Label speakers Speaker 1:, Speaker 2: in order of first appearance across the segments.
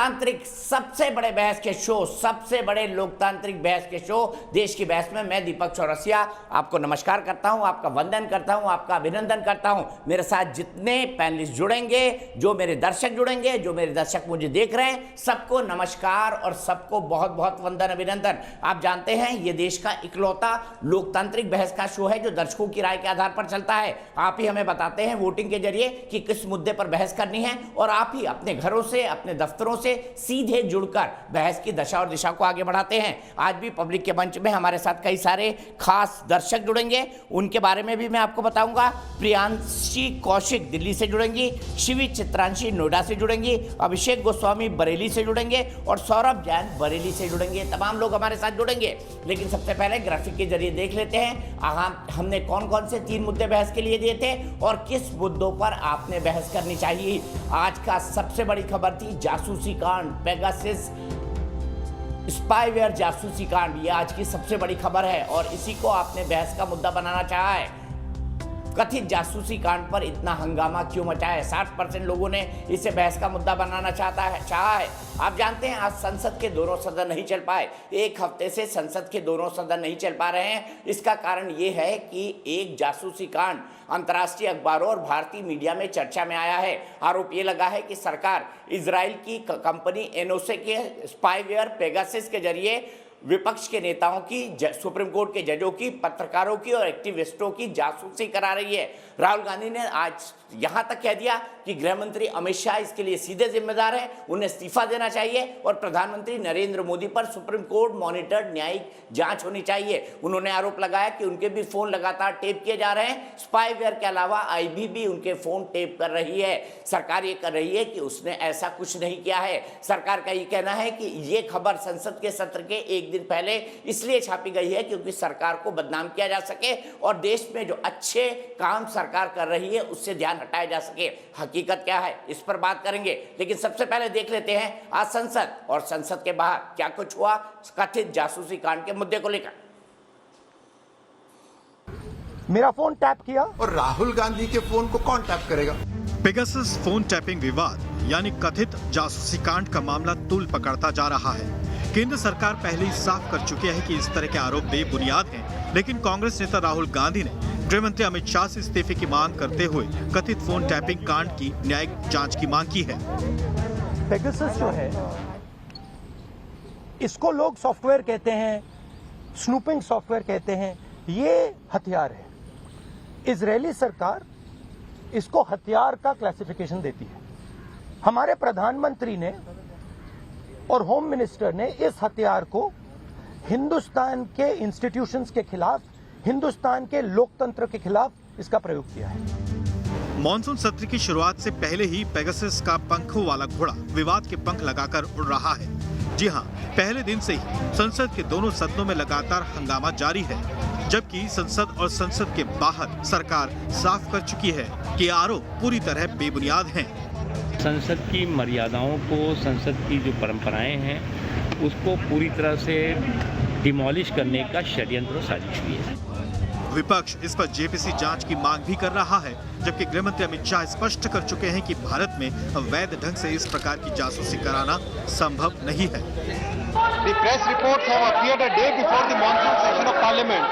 Speaker 1: लोकतांत्रिक सबसे बड़े बहस के शो, सबसे बड़े लोकतांत्रिक बहस के शो देश की बहस में मैं दीपक चौरसिया आपको नमस्कार करता हूं, आपका वंदन करता हूं, आपका अभिनंदन करता हूं। मेरे साथ जितने पैनलिस्ट जुड़ेंगे, जो मेरे दर्शक जुड़ेंगे, जो मेरे दर्शक मुझे देख रहे हैं, सबको नमस्कार और सबको बहुत बहुत वंदन अभिनंदन। आप जानते हैं ये देश का इकलौता लोकतांत्रिक बहस का शो है जो दर्शकों की राय के आधार पर चलता है। आप ही हमें बताते हैं वोटिंग के जरिए कि किस मुद्दे पर बहस करनी है और आप ही अपने घरों से, अपने दफ्तरों से सीधे जुड़कर बहस की दशा और दिशा को आगे बढ़ाते हैं। आज भी पब्लिक के मंच में हमारे साथ कई सारे खास दर्शक जुड़ेंगे, उनके बारे में भी मैं आपको बताऊंगा। प्रियांशी कौशिक दिल्ली से जुड़ेंगी, शिवी चित्रांशी नोएडा से जुड़ेंगी, अभिषेक गोस्वामी बरेली से जुड़ेंगे और सौरभ जैन बरेली से जुड़ेंगे। तमाम लोग हमारे साथ जुड़ेंगे, लेकिन सबसे पहले ग्राफिक के जरिए देख लेते हैं हमने कौन कौन से 3 मुद्दे बहस के लिए दिए थे और किस मुद्दों पर आपने बहस करनी चाहिए। आज का सबसे बड़ी खबर थी जासूसी कांड, पेगासस स्पाईवेयर जासूसी कांड। ये आज की सबसे बड़ी खबर है और इसी को आपने बहस का मुद्दा बनाना चाहा है। कथित जासूसी कांड पर इतना हंगामा क्यों मचा है? 60% लोगों ने इसे बहस का मुद्दा बनाना चाहा है। आप जानते हैं आज संसद के दोनों सदन नहीं चल पाए। एक हफ्ते से संसद के दोनों सदन नहीं चल पा रहे हैं। इसका कारण ये है कि एक जासूसी कांड अंतर्राष्ट्रीय अखबारों और भारतीय मीडिया में चर्चा में आया है। आरोप ये लगा है कि सरकार इजराइल की कंपनी एनओसे के स्पाईवेयर पेगासस के जरिए विपक्ष के नेताओं की, सुप्रीम कोर्ट के जजों की, पत्रकारों की और एक्टिविस्टों की जासूसी करा रही है। राहुल गांधी ने आज यहां तक कह दिया कि गृह मंत्री अमित शाह इसके लिए सीधे जिम्मेदार है, उन्हें इस्तीफा देना चाहिए और प्रधानमंत्री नरेंद्र मोदी पर सुप्रीम कोर्ट मॉनिटर्ड न्यायिक जांच होनी चाहिए। उन्होंने आरोप लगाया कि उनके भी फोन लगातार टेप किए जा रहे हैं। स्पाईवेयर के अलावा आईबी भी उनके फोन टेप कर रही है। सरकार ये कर रही है कि उसने ऐसा कुछ नहीं किया है। सरकार का ये कहना है कि ये खबर संसद के सत्र के एक दिन पहले इसलिए छापी गई है क्योंकि सरकार को बदनाम किया जा सके और देश में जो अच्छे काम सरकार कर रही है उससे ध्यान हटाया जा सके। हकीकत क्या है इस पर बात करेंगे, लेकिन सबसे पहले देख लेते हैं आज संसद और संसद के बाहर क्या कुछ हुआ कथित जासूसी कांड के मुद्दे को लेकर।
Speaker 2: मेरा फोन टैप किया
Speaker 3: और राहुल गांधी के फोन को कौन टैप करेगा?
Speaker 4: पेगासस फोन टैपिंग विवाद यानी कथित जासूसी कांड का मामला तूल पकड़ता जा रहा है। केंद्र सरकार पहले ही साफ कर चुकी है कि इस तरह के आरोप बेबुनियाद हैं, लेकिन कांग्रेस नेता राहुल गांधी ने गृह मंत्री अमित शाह से इस्तीफे की मांग करते हुए कथित फोन टैपिंग कांड की न्यायिक जांच की मांग की है।
Speaker 2: पेगासस जो है, इसको लोग सॉफ्टवेयर कहते हैं, स्नूपिंग सॉफ्टवेयर कहते हैं, ये हथियार है। इजरायली सरकार इसको हथियार का क्लासिफिकेशन देती है। हमारे प्रधानमंत्री ने और होम मिनिस्टर ने इस हथियार को हिंदुस्तान के इंस्टीट्यूशंस के खिलाफ, हिंदुस्तान के लोकतंत्र के खिलाफ इसका प्रयोग किया है।
Speaker 4: मॉनसून सत्र की शुरुआत से पहले ही पेगासस का पंखों वाला घोड़ा विवाद के पंख लगाकर उड़ रहा है। जी हां, पहले दिन से ही संसद के दोनों सदनों में लगातार हंगामा जारी है, जबकि संसद और संसद के बाहर सरकार साफ कर चुकी है कि आरोप पूरी तरह बेबुनियाद हैं।
Speaker 5: संसद की मर्यादाओं को, संसद की जो परंपराएं हैं उसको पूरी तरह से डिमोलिश करने का षड्यंत्र और साजिश हुई है।
Speaker 4: विपक्ष इस पर जेपीसी जांच की मांग भी कर रहा है, जबकि गृह मंत्री अमित शाह स्पष्ट कर चुके हैं कि भारत में अवैध ढंग से इस प्रकार की जासूसी कराना संभव नहीं है।
Speaker 6: The press reports have appeared a day before the monsoon session of Parliament.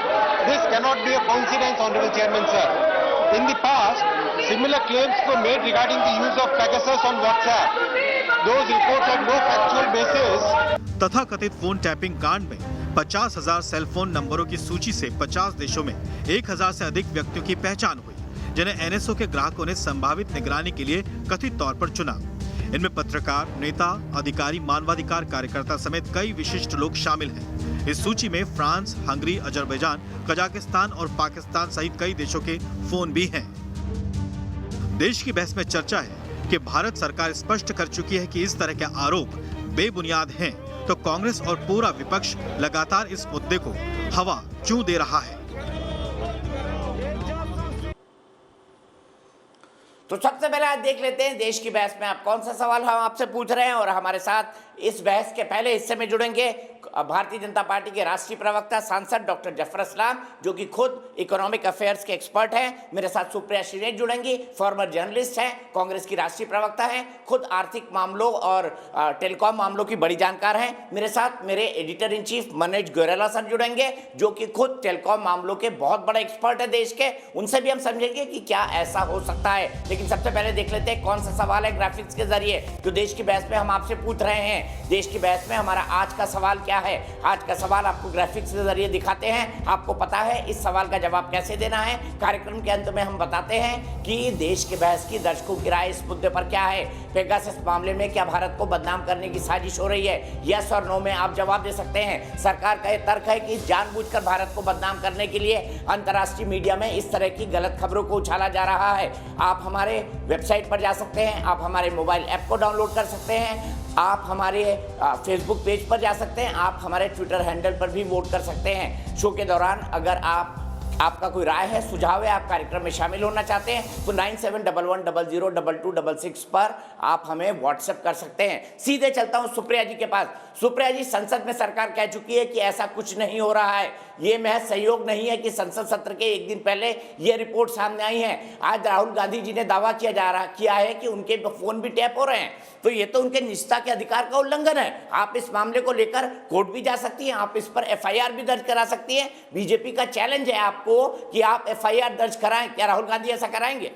Speaker 6: This cannot be a coincidence, Honorable Chairman, sir. In the past, similar claims were made regarding the use of Pegasus on WhatsApp. Those reports had no factual basis.
Speaker 4: तथाकथित phone tapping कांड में 50,000 cellphone नंबरों की सूची से 50 देशों में 1,000 से अधिक व्यक्तियों की पहचान हुई, जिन्हें एनएसओ के ग्राहकों ने संभावित निगरानी के लिए कथित तौर पर चुना। इनमें पत्रकार, नेता, अधिकारी, मानवाधिकार कार्यकर्ता समेत कई विशिष्ट लोग शामिल हैं। इस सूची में फ्रांस, हंगरी, अजरबैजान, कजाकिस्तान और पाकिस्तान सहित कई देशों के फोन भी हैं। देश की बहस में चर्चा है कि भारत सरकार स्पष्ट कर चुकी है कि इस तरह के आरोप बेबुनियाद हैं, तो कांग्रेस और पूरा विपक्ष लगातार इस मुद्दे को हवा क्यों दे रहा है?
Speaker 1: तो सबसे पहले आज देख लेते हैं देश की बहस में आप कौन सा सवाल हम आपसे पूछ रहे हैं। और हमारे साथ इस बहस के पहले हिस्से में जुड़ेंगे भारतीय जनता पार्टी के राष्ट्रीय प्रवक्ता सांसद डॉक्टर जफर इस्लाम, जो कि खुद इकोनॉमिक अफेयर्स के एक्सपर्ट हैं। मेरे साथ सुप्रिया श्रीनेश जुड़ेंगी, फॉर्मर जर्नलिस्ट हैं, कांग्रेस की राष्ट्रीय प्रवक्ता हैं, खुद आर्थिक मामलों और टेलीकॉम मामलों की बड़ी जानकार हैं। मेरे साथ मेरे editor in chief Manoj Gairola sir जुड़ेंगे, जो कि खुद टेलीकॉम मामलों के बहुत बड़े एक्सपर्ट है देश के। उनसे भी हम समझेंगे कि क्या ऐसा हो सकता है। लेकिन सबसे पहले देख लेते हैं कौन सा सवाल है ग्राफिक्स के जरिए जो देश की बहस में हम आपसे पूछ रहे हैं। देश की बहस में हमारा आज का सवाल क्या है? आज का सवाल आपको ग्राफिक्स के जरिए दिखाते हैं। आपको पता है इस सवाल का जवाब कैसे देना है। कार्यक्रम के अंत में हम बताते हैं कि देश की बहस की दर्शकों की राय इस मुद्दे पर क्या है। पेगासस मामले में क्या भारत को बदनाम करने की साजिश हो रही है? यस और नो में आप जवाब दे सकते हैं। सरकार का यह तर्क है कि जानबूझकर भारत को बदनाम करने के लिए अंतर्राष्ट्रीय मीडिया में इस तरह की गलत खबरों को उछाला जा रहा है। आप हमारे वेबसाइट पर जा सकते हैं, आप हमारे मोबाइल ऐप को डाउनलोड कर सकते हैं, आप हमारे फेसबुक पेज पर जा सकते हैं, आप हमारे ट्विटर हैंडल पर भी वोट कर सकते हैं। शो के दौरान अगर आपका कोई राय है, सुझाव है, आप कार्यक्रम में शामिल होना चाहते हैं तो 9711002266 पर आप हमें व्हाट्सएप कर सकते हैं। सीधे चलता हूं सुप्रिया जी के पास। सुप्रिया जी, संसद में सरकार कह चुकी है कि ऐसा कुछ नहीं हो रहा है। ये महज सहयोग नहीं है कि संसद सत्र के एक दिन पहले ये रिपोर्ट सामने आई है। आज राहुल गांधी जी ने दावा किया है कि उनके फोन भी टैप हो रहे हैं। तो ये तो उनके निजता के अधिकार का उल्लंघन है। आप इस मामले को लेकर कोर्ट भी जा सकती हैं, आप इस पर एफआईआर भी दर्ज करा सकती हैं। बीजेपी का चैलेंज है आपको कि आप एफआईआर दर्ज कराएं। क्या राहुल गांधी ऐसा कराएंगे?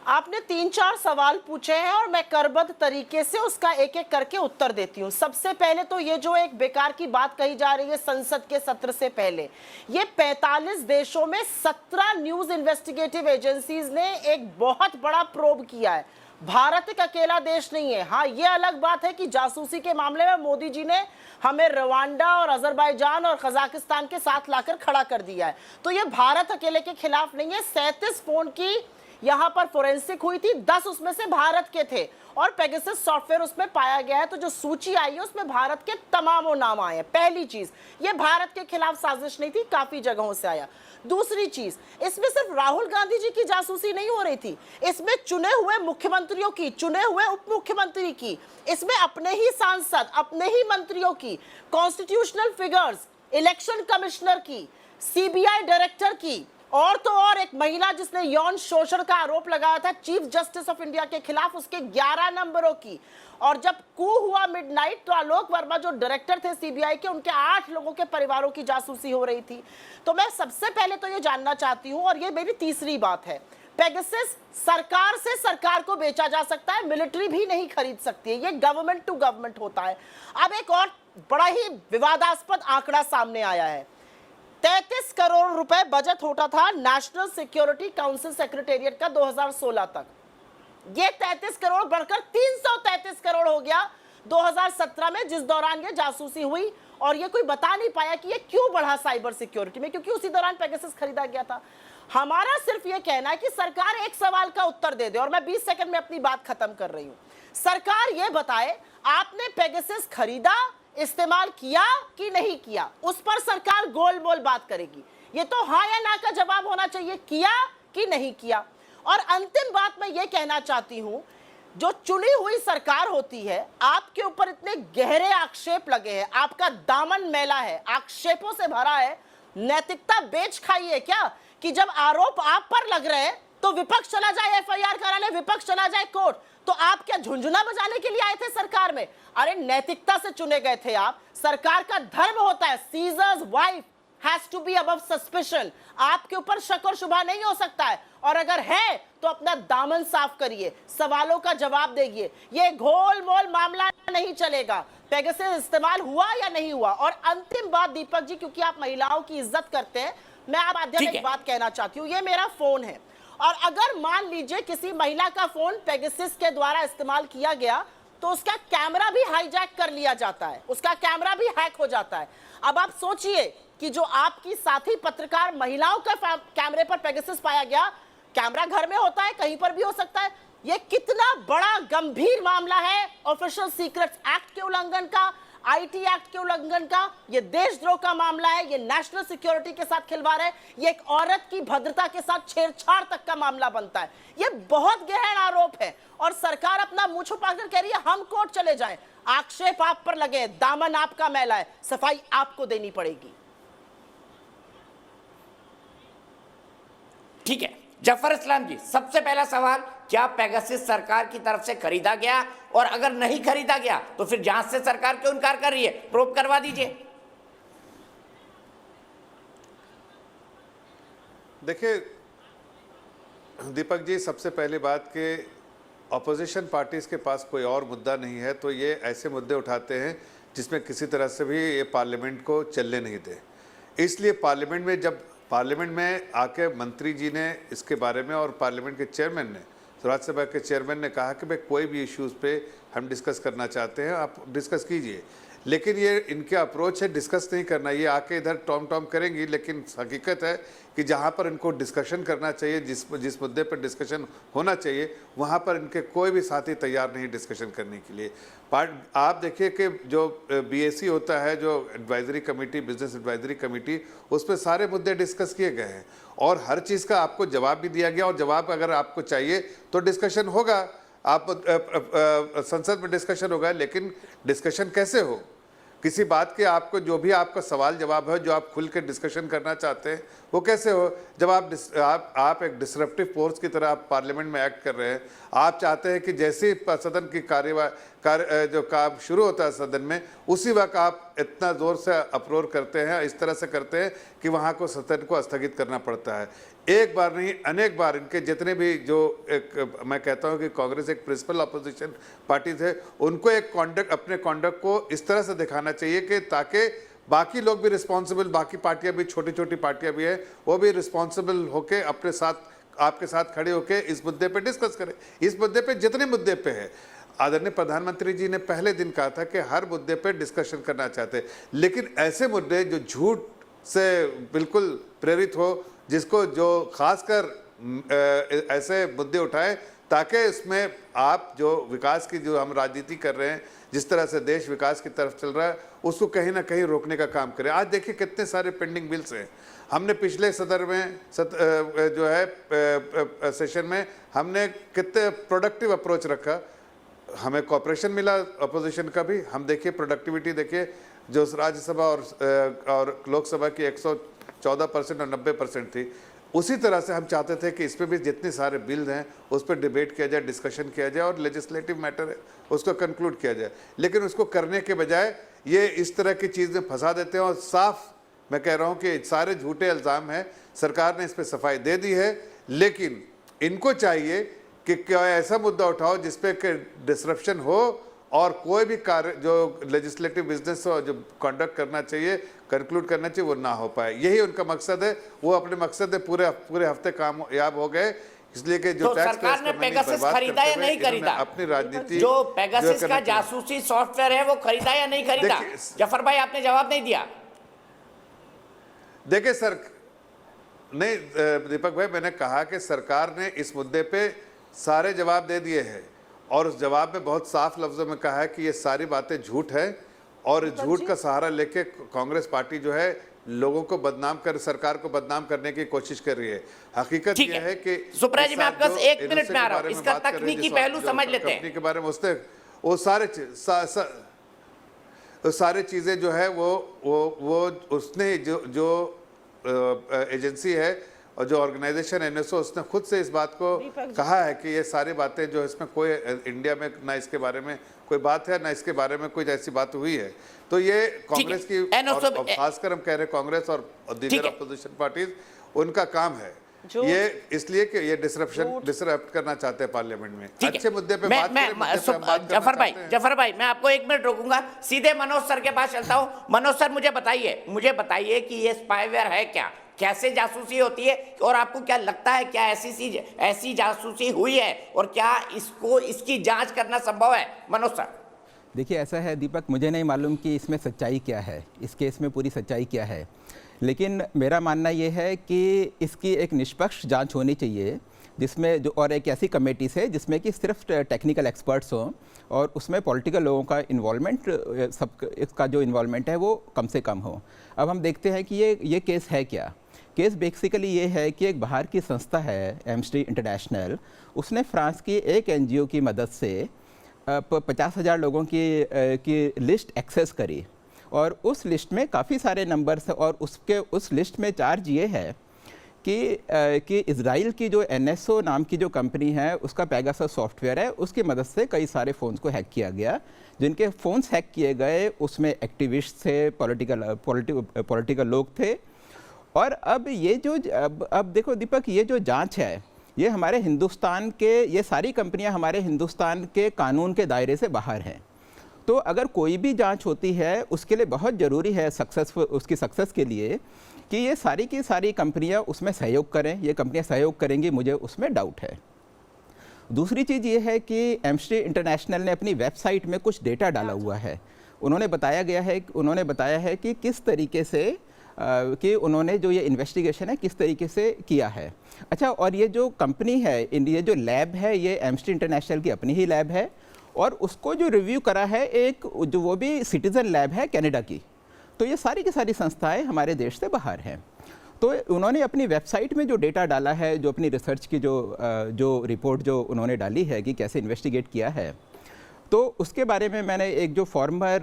Speaker 7: आपने 3-4 सवाल पूछे हैं और मैं क्रमबद्ध तरीके से उसका एक एक करके उत्तर देती हूं। सबसे पहले तो ये जो एक बेकार की बात कही जा रही है संसद के सत्र से पहले, ये 45 देशों में 17 न्यूज इन्वेस्टिगेटिव एजेंसीज ने एक बहुत बड़ा प्रोब किया है। भारत एक अकेला देश नहीं है। हाँ, ये अलग बात है कि जासूसी के मामले में मोदी जी ने हमें रवांडा और अजरबैजान और कजाकिस्तान के साथ लाकर खड़ा कर दिया है। तो ये भारत अकेले के खिलाफ नहीं है। 37 फोन की यहां पर फोरेंसिक हुई थी, 10 उसमें से भारत के थे और पेगासस सॉफ्टवेयर उसमें पाया गया है। तो जो सूची आई है उसमें भारत के तमाम नाम आए हैं। पहली चीज, ये भारत के खिलाफ साजिश नहीं थी, काफी जगहों से आया। दूसरी चीज, इसमें सिर्फ राहुल गांधी जी की जासूसी नहीं हो रही थी, इसमें चुने हुए मुख्यमंत्रियों की, चुने हुए उप मुख्यमंत्री की, इसमें अपने ही सांसद, अपने ही मंत्रियों की, कॉन्स्टिट्यूशनल फिगर्स, इलेक्शन कमिश्नर की, सीबीआई डायरेक्टर की, और तो और एक महिला जिसने यौन शोषण का आरोप लगाया था चीफ जस्टिस ऑफ इंडिया के खिलाफ, उसके 11 नंबरों की। और जब कू हुआ मिडनाइट तो आलोक वर्मा जो डायरेक्टर थे सीबीआई के, उनके 8 लोगों के परिवारों की जासूसी हो रही थी। तो मैं सबसे पहले तो ये जानना चाहती हूं, और ये मेरी तीसरी बात है, पेगासस सरकार से सरकार को बेचा जा सकता है, मिलिट्री भी नहीं खरीद सकती है। ये गवर्नमेंट टू गवर्नमेंट होता है। अब एक और बड़ा ही विवादास्पद आंकड़ा सामने आया है। 33 करोड़ रुपए बजट होता था नेशनल सिक्योरिटी काउंसिल सेक्रेटेरिएट का 2016 तक। ये 33 करोड़ बढ़कर 333 करोड़ हो गया 2017 में, जिस दौरान ये जासूसी हुई। और ये कोई बता नहीं पाया कि ये क्यों बढ़ा साइबर सिक्योरिटी में, क्योंकि उसी दौरान पेगासस खरीदा गया था। हमारा सिर्फ ये कहना है कि सरकार एक सवाल का उत्तर दे दे, और मैं 20 सेकंड में अपनी बात खत्म कर रही हूं। सरकार ये बताए, आपने पेगासस खरीदा, इस्तेमाल किया कि नहीं किया, उस पर सरकार गोल मोल बात करेगी। ये तो हाँ या ना का जवाब होना चाहिए, किया कि नहीं किया। और अंतिम बात मैं ये कहना चाहती हूं, जो चुनी हुई सरकार होती है, आपके ऊपर इतने गहरे आक्षेप लगे हैं, आपका दामन मैला है, आक्षेपों से भरा है, नैतिकता बेच खाई है क्या कि जब आरोप आप पर लग रहे हैं तो विपक्ष चला जाए एफआईआर कराने, विपक्ष चला जाए कोर्ट। तो आप क्या झुंझुना बजाने के लिए आए थे सरकार में? अरे नैतिकता से चुने गए थे आप। सरकार का धर्म होता है, Caesar's wife has to be above suspicion. आपके ऊपर शक और शुबा नहीं हो सकता है, और अगर है तो अपना दामन साफ करिए, सवालों का जवाब देंगे। ये घोल मोल मामला नहीं चलेगा। पेगासस इस्तेमाल हुआ या नहीं हुआ। और अंतिम बात दीपक जी, क्योंकि आप महिलाओं की इज्जत करते हैं, मैं आप माध्यम एक बात कहना चाहती हूँ। ये मेरा फोन है, और अगर मान लीजिए किसी महिला का फोन पेगासस के द्वारा इस्तेमाल किया गया तो उसका कैमरा भी हाईजैक कर लिया जाता है, उसका कैमरा भी हैक हो जाता है। अब आप सोचिए कि जो आपकी साथी पत्रकार महिलाओं के कैमरे पर पेगासस पाया गया, कैमरा घर में होता है, कहीं पर भी हो सकता है, ये कितना बड़ा गंभीर मामला है ऑफिशियल सीक्रेट्स एक्ट के उल्लंघन का, आईटी एक्ट के उल्लंघन का, ये देशद्रोह का मामला है, ये नेशनल सिक्योरिटी के साथ खिलवाड़ है, ये एक औरत की भद्रता के साथ छेड़छाड़ तक का मामला बनता है। ये बहुत गहन आरोप है और सरकार अपना मुंह छुपाकर कह रही है हम कोर्ट चले जाएं। आक्षेप आप पर लगे, दामन आपका मैला है, सफाई आपको देनी पड़ेगी।
Speaker 1: ठीक है जफर इस्लाम जी, सबसे पहला सवाल, क्या पेगासस सरकार की तरफ से खरीदा गया, और अगर नहीं खरीदा गया तो फिर जांच से सरकार क्यों इनकार कर रही है? प्रूव करवा दीजिए।
Speaker 8: देखिए दीपक जी, सबसे पहली बात कि अपोजिशन पार्टीज के पास कोई और मुद्दा नहीं है, तो ये ऐसे मुद्दे उठाते हैं जिसमें किसी तरह से भी ये पार्लियामेंट को चलने नहीं दे। इसलिए पार्लियामेंट में आके मंत्री जी ने इसके बारे में, और पार्लियामेंट के चेयरमैन ने, राज्यसभा के चेयरमैन ने कहा कि भाई कोई भी इश्यूज़ पे हम डिस्कस करना चाहते हैं, आप डिस्कस कीजिए। लेकिन ये इनके अप्रोच है डिस्कस नहीं करना, ये आके इधर टॉम टॉम करेंगी। लेकिन हकीकत है कि जहाँ पर इनको डिस्कशन करना चाहिए, जिस मुद्दे पर डिस्कशन होना चाहिए, वहाँ पर इनके कोई भी साथी तैयार नहीं डिस्कशन करने के लिए। आप देखिए कि जो BAC होता है, जो advisory committee, business advisory committee, उस पर सारे मुद्दे डिस्कस किए गए हैं और हर चीज़ का आपको जवाब भी दिया गया, और जवाब अगर आपको चाहिए तो डिस्कशन होगा, आप संसद में डिस्कशन होगा। लेकिन डिस्कशन कैसे हो, किसी बात के आपको जो भी आपका सवाल जवाब है, जो आप खुल के डिस्कशन करना चाहते हैं, वो कैसे हो जब आप एक डिसरप्टिव फोर्स की तरह आप पार्लियामेंट में एक्ट कर रहे हैं। आप चाहते हैं कि जैसे ही सदन की जो काम शुरू होता है सदन में, उसी वक्त आप इतना ज़ोर से अप्रोर करते हैं, इस तरह से करते हैं कि वहाँ को सदन को स्थगित करना पड़ता है। एक बार नहीं अनेक बार इनके जितने भी मैं कहता हूँ कि कांग्रेस एक प्रिंसिपल अपोजिशन पार्टी थे, उनको एक अपने कॉन्डक्ट को इस तरह से दिखाना चाहिए कि ताकि बाकी लोग भी रिस्पॉन्सिबल, बाकी पार्टियां भी, छोटी छोटी पार्टियां भी हैं, वो भी रिस्पॉन्सिबल होके अपने साथ आपके साथ खड़े होके इस मुद्दे पे डिस्कस करें। इस मुद्दे पे जितने मुद्दे पे है, आदरणीय प्रधानमंत्री जी ने पहले दिन कहा था कि हर मुद्दे पे डिस्कशन करना चाहते हैं, लेकिन ऐसे मुद्दे जो झूठ से बिल्कुल प्रेरित हो, जिसको जो खासकर ऐसे मुद्दे उठाए ताकि इसमें आप जो विकास की जो हम राजनीति कर रहे हैं, जिस तरह से देश विकास की तरफ चल रहा है, उसको कहीं ना कहीं रोकने का काम करें। आज देखिए कितने सारे पेंडिंग बिल्स हैं। हमने पिछले सदर में जो है सेशन में हमने कितने प्रोडक्टिव अप्रोच रखा, हमें कॉपरेशन मिला अपोजिशन का भी। हम देखिए प्रोडक्टिविटी देखिए, जो राज्यसभा और लोकसभा की 114% और 90% थी, उसी तरह से हम चाहते थे कि इस पर भी जितने सारे बिल हैं उस पर डिबेट किया जाए, डिस्कशन किया जाए, और लेजिस्लेटिव मैटर है उसको कंक्लूड किया जाए। लेकिन उसको करने के बजाय ये इस तरह की चीज़ में फंसा देते हैं, और साफ मैं कह रहा हूँ कि सारे झूठे इल्ज़ाम हैं। सरकार ने इस पर सफाई दे दी है, लेकिन इनको चाहिए कि क्या ऐसा मुद्दा उठाओ जिस पे डिसरप्शन हो, और कोई भी कार्य जो लेजिस्लेटिव बिजनेस हो, जो कंडक्ट करना चाहिए, कंक्लूड करना चाहिए, वो ना हो पाए। यही उनका मकसद है। वो अपने मकसद में पूरे हफ्ते कामयाब हो गए, इसलिए कि जो
Speaker 1: तो सरकार ने पेगासस खरीदा या नहीं खरीदा?
Speaker 8: अपनी राजनीति
Speaker 1: जो पेगासस का जासूसी सॉफ्टवेयर है वो खरीदा या नहीं खरीदा? जफर भाई आपने जवाब नहीं दिया।
Speaker 8: देखिए सर, नहीं दीपक भाई, मैंने कहा कि सरकार ने इस मुद्दे पे सारे जवाब दे दिए हैं, और उस जवाब में बहुत साफ लफ्जों में कहा है कि ये सारी बातें झूठ है, और झूठ का सहारा लेके कांग्रेस पार्टी जो है लोगों को बदनाम कर, सरकार को बदनाम करने की कोशिश कर रही है। हकीकत यह है कि
Speaker 1: सुप्रिया जी, मैं आपका 1 मिनट में आ रहा हूं, इसका तकनीकी पहलू समझ लेते हैं।
Speaker 8: के बारे में उसने वो सारे चीजें जो है वो उसने जो एजेंसी है और जो ऑर्गेनाइजेशन NSO, उसने खुद से इस बात को कहा है कि ये सारी बातें जो इसमें कोई इंडिया में ना इसके बारे में कोई बात है, ना इसके बारे में कोई ऐसी बात हुई है। तो ये कांग्रेस की, और खासकर हम कह रहे हैं कांग्रेस और दीगर अपोजिशन पार्टीज, उनका काम है ये, इसलिए कि ये डिसरप्ट करना चाहते हैं पार्लियामेंट में। अच्छे मुद्दे पे बात करें।
Speaker 1: जफर भाई मैं आपको 1 मिनट रोकूंगा, सीधे मनोज सर के पास चलता हूं। मनोज सर मुझे बताइए कि ये स्पाईवेयर है क्या, कैसे जासूसी होती है, और आपको क्या लगता है क्या ऐसी जासूसी हुई है, और क्या इसकी जांच करना संभव है? मनोज सर।
Speaker 9: देखिए ऐसा है दीपक, मुझे नहीं मालूम कि इसमें सच्चाई क्या है, इस केस में पूरी सच्चाई क्या है, लेकिन मेरा मानना ये है कि इसकी एक निष्पक्ष जांच होनी चाहिए, जिसमें जो और एक ऐसी कमेटी से जिसमें कि सिर्फ टेक्निकल एक्सपर्ट्स हों और उसमें पॉलिटिकल लोगों का इन्वॉल्वमेंट, सब इसका जो इन्वॉल्वमेंट है वो कम से कम हो। अब हम देखते हैं कि ये केस है क्या। केस बेसिकली ये है कि एक बाहर की संस्था है एम्नेस्टी इंटरनेशनल, उसने फ्रांस की एक NGO की मदद से 50,000 लोगों की लिस्ट एक्सेस करी और उस लिस्ट में काफ़ी सारे नंबर्स और उस लिस्ट में चार्ज ये है कि इजराइल की जो NSO नाम की जो कंपनी है उसका पेगासस सॉफ्टवेयर है, उसकी मदद से कई सारे फ़ोन्स को हैक किया गया। जिनके फ़ोन्स हैक किए गए उसमें एक्टिविस्ट थे, पॉलिटिकल लोग थे। और अब ये जो अब देखो दीपक, ये जो जांच है ये हमारे हिंदुस्तान के, ये सारी कंपनियां हमारे हिंदुस्तान के कानून के दायरे से बाहर हैं। तो अगर कोई भी जांच होती है उसके लिए बहुत ज़रूरी है उसकी सक्सेस के लिए कि ये सारी की सारी कंपनियां उसमें सहयोग करें। ये कंपनियां सहयोग करेंगी, मुझे उसमें डाउट है। दूसरी चीज़ ये है कि एम्नेस्टी इंटरनेशनल ने अपनी वेबसाइट में कुछ डेटा डाला हुआ है। उन्होंने बताया है कि किस तरीके से कि उन्होंने जो ये इन्वेस्टिगेशन है किस तरीके से किया है। अच्छा, और ये जो कंपनी है, ये जो लैब है, ये एम्नेस्टी इंटरनेशनल की अपनी ही लैब है और उसको जो रिव्यू करा है एक जो वो भी सिटीज़न लैब है कनाडा की। तो ये सारी की सारी संस्थाएं हमारे देश से बाहर हैं। तो उन्होंने अपनी वेबसाइट में जो डेटा डाला है, जो अपनी रिसर्च की जो रिपोर्ट जो उन्होंने डाली है कि कैसे इन्वेस्टिगेट किया है, तो उसके बारे में मैंने एक जो फॉर्मर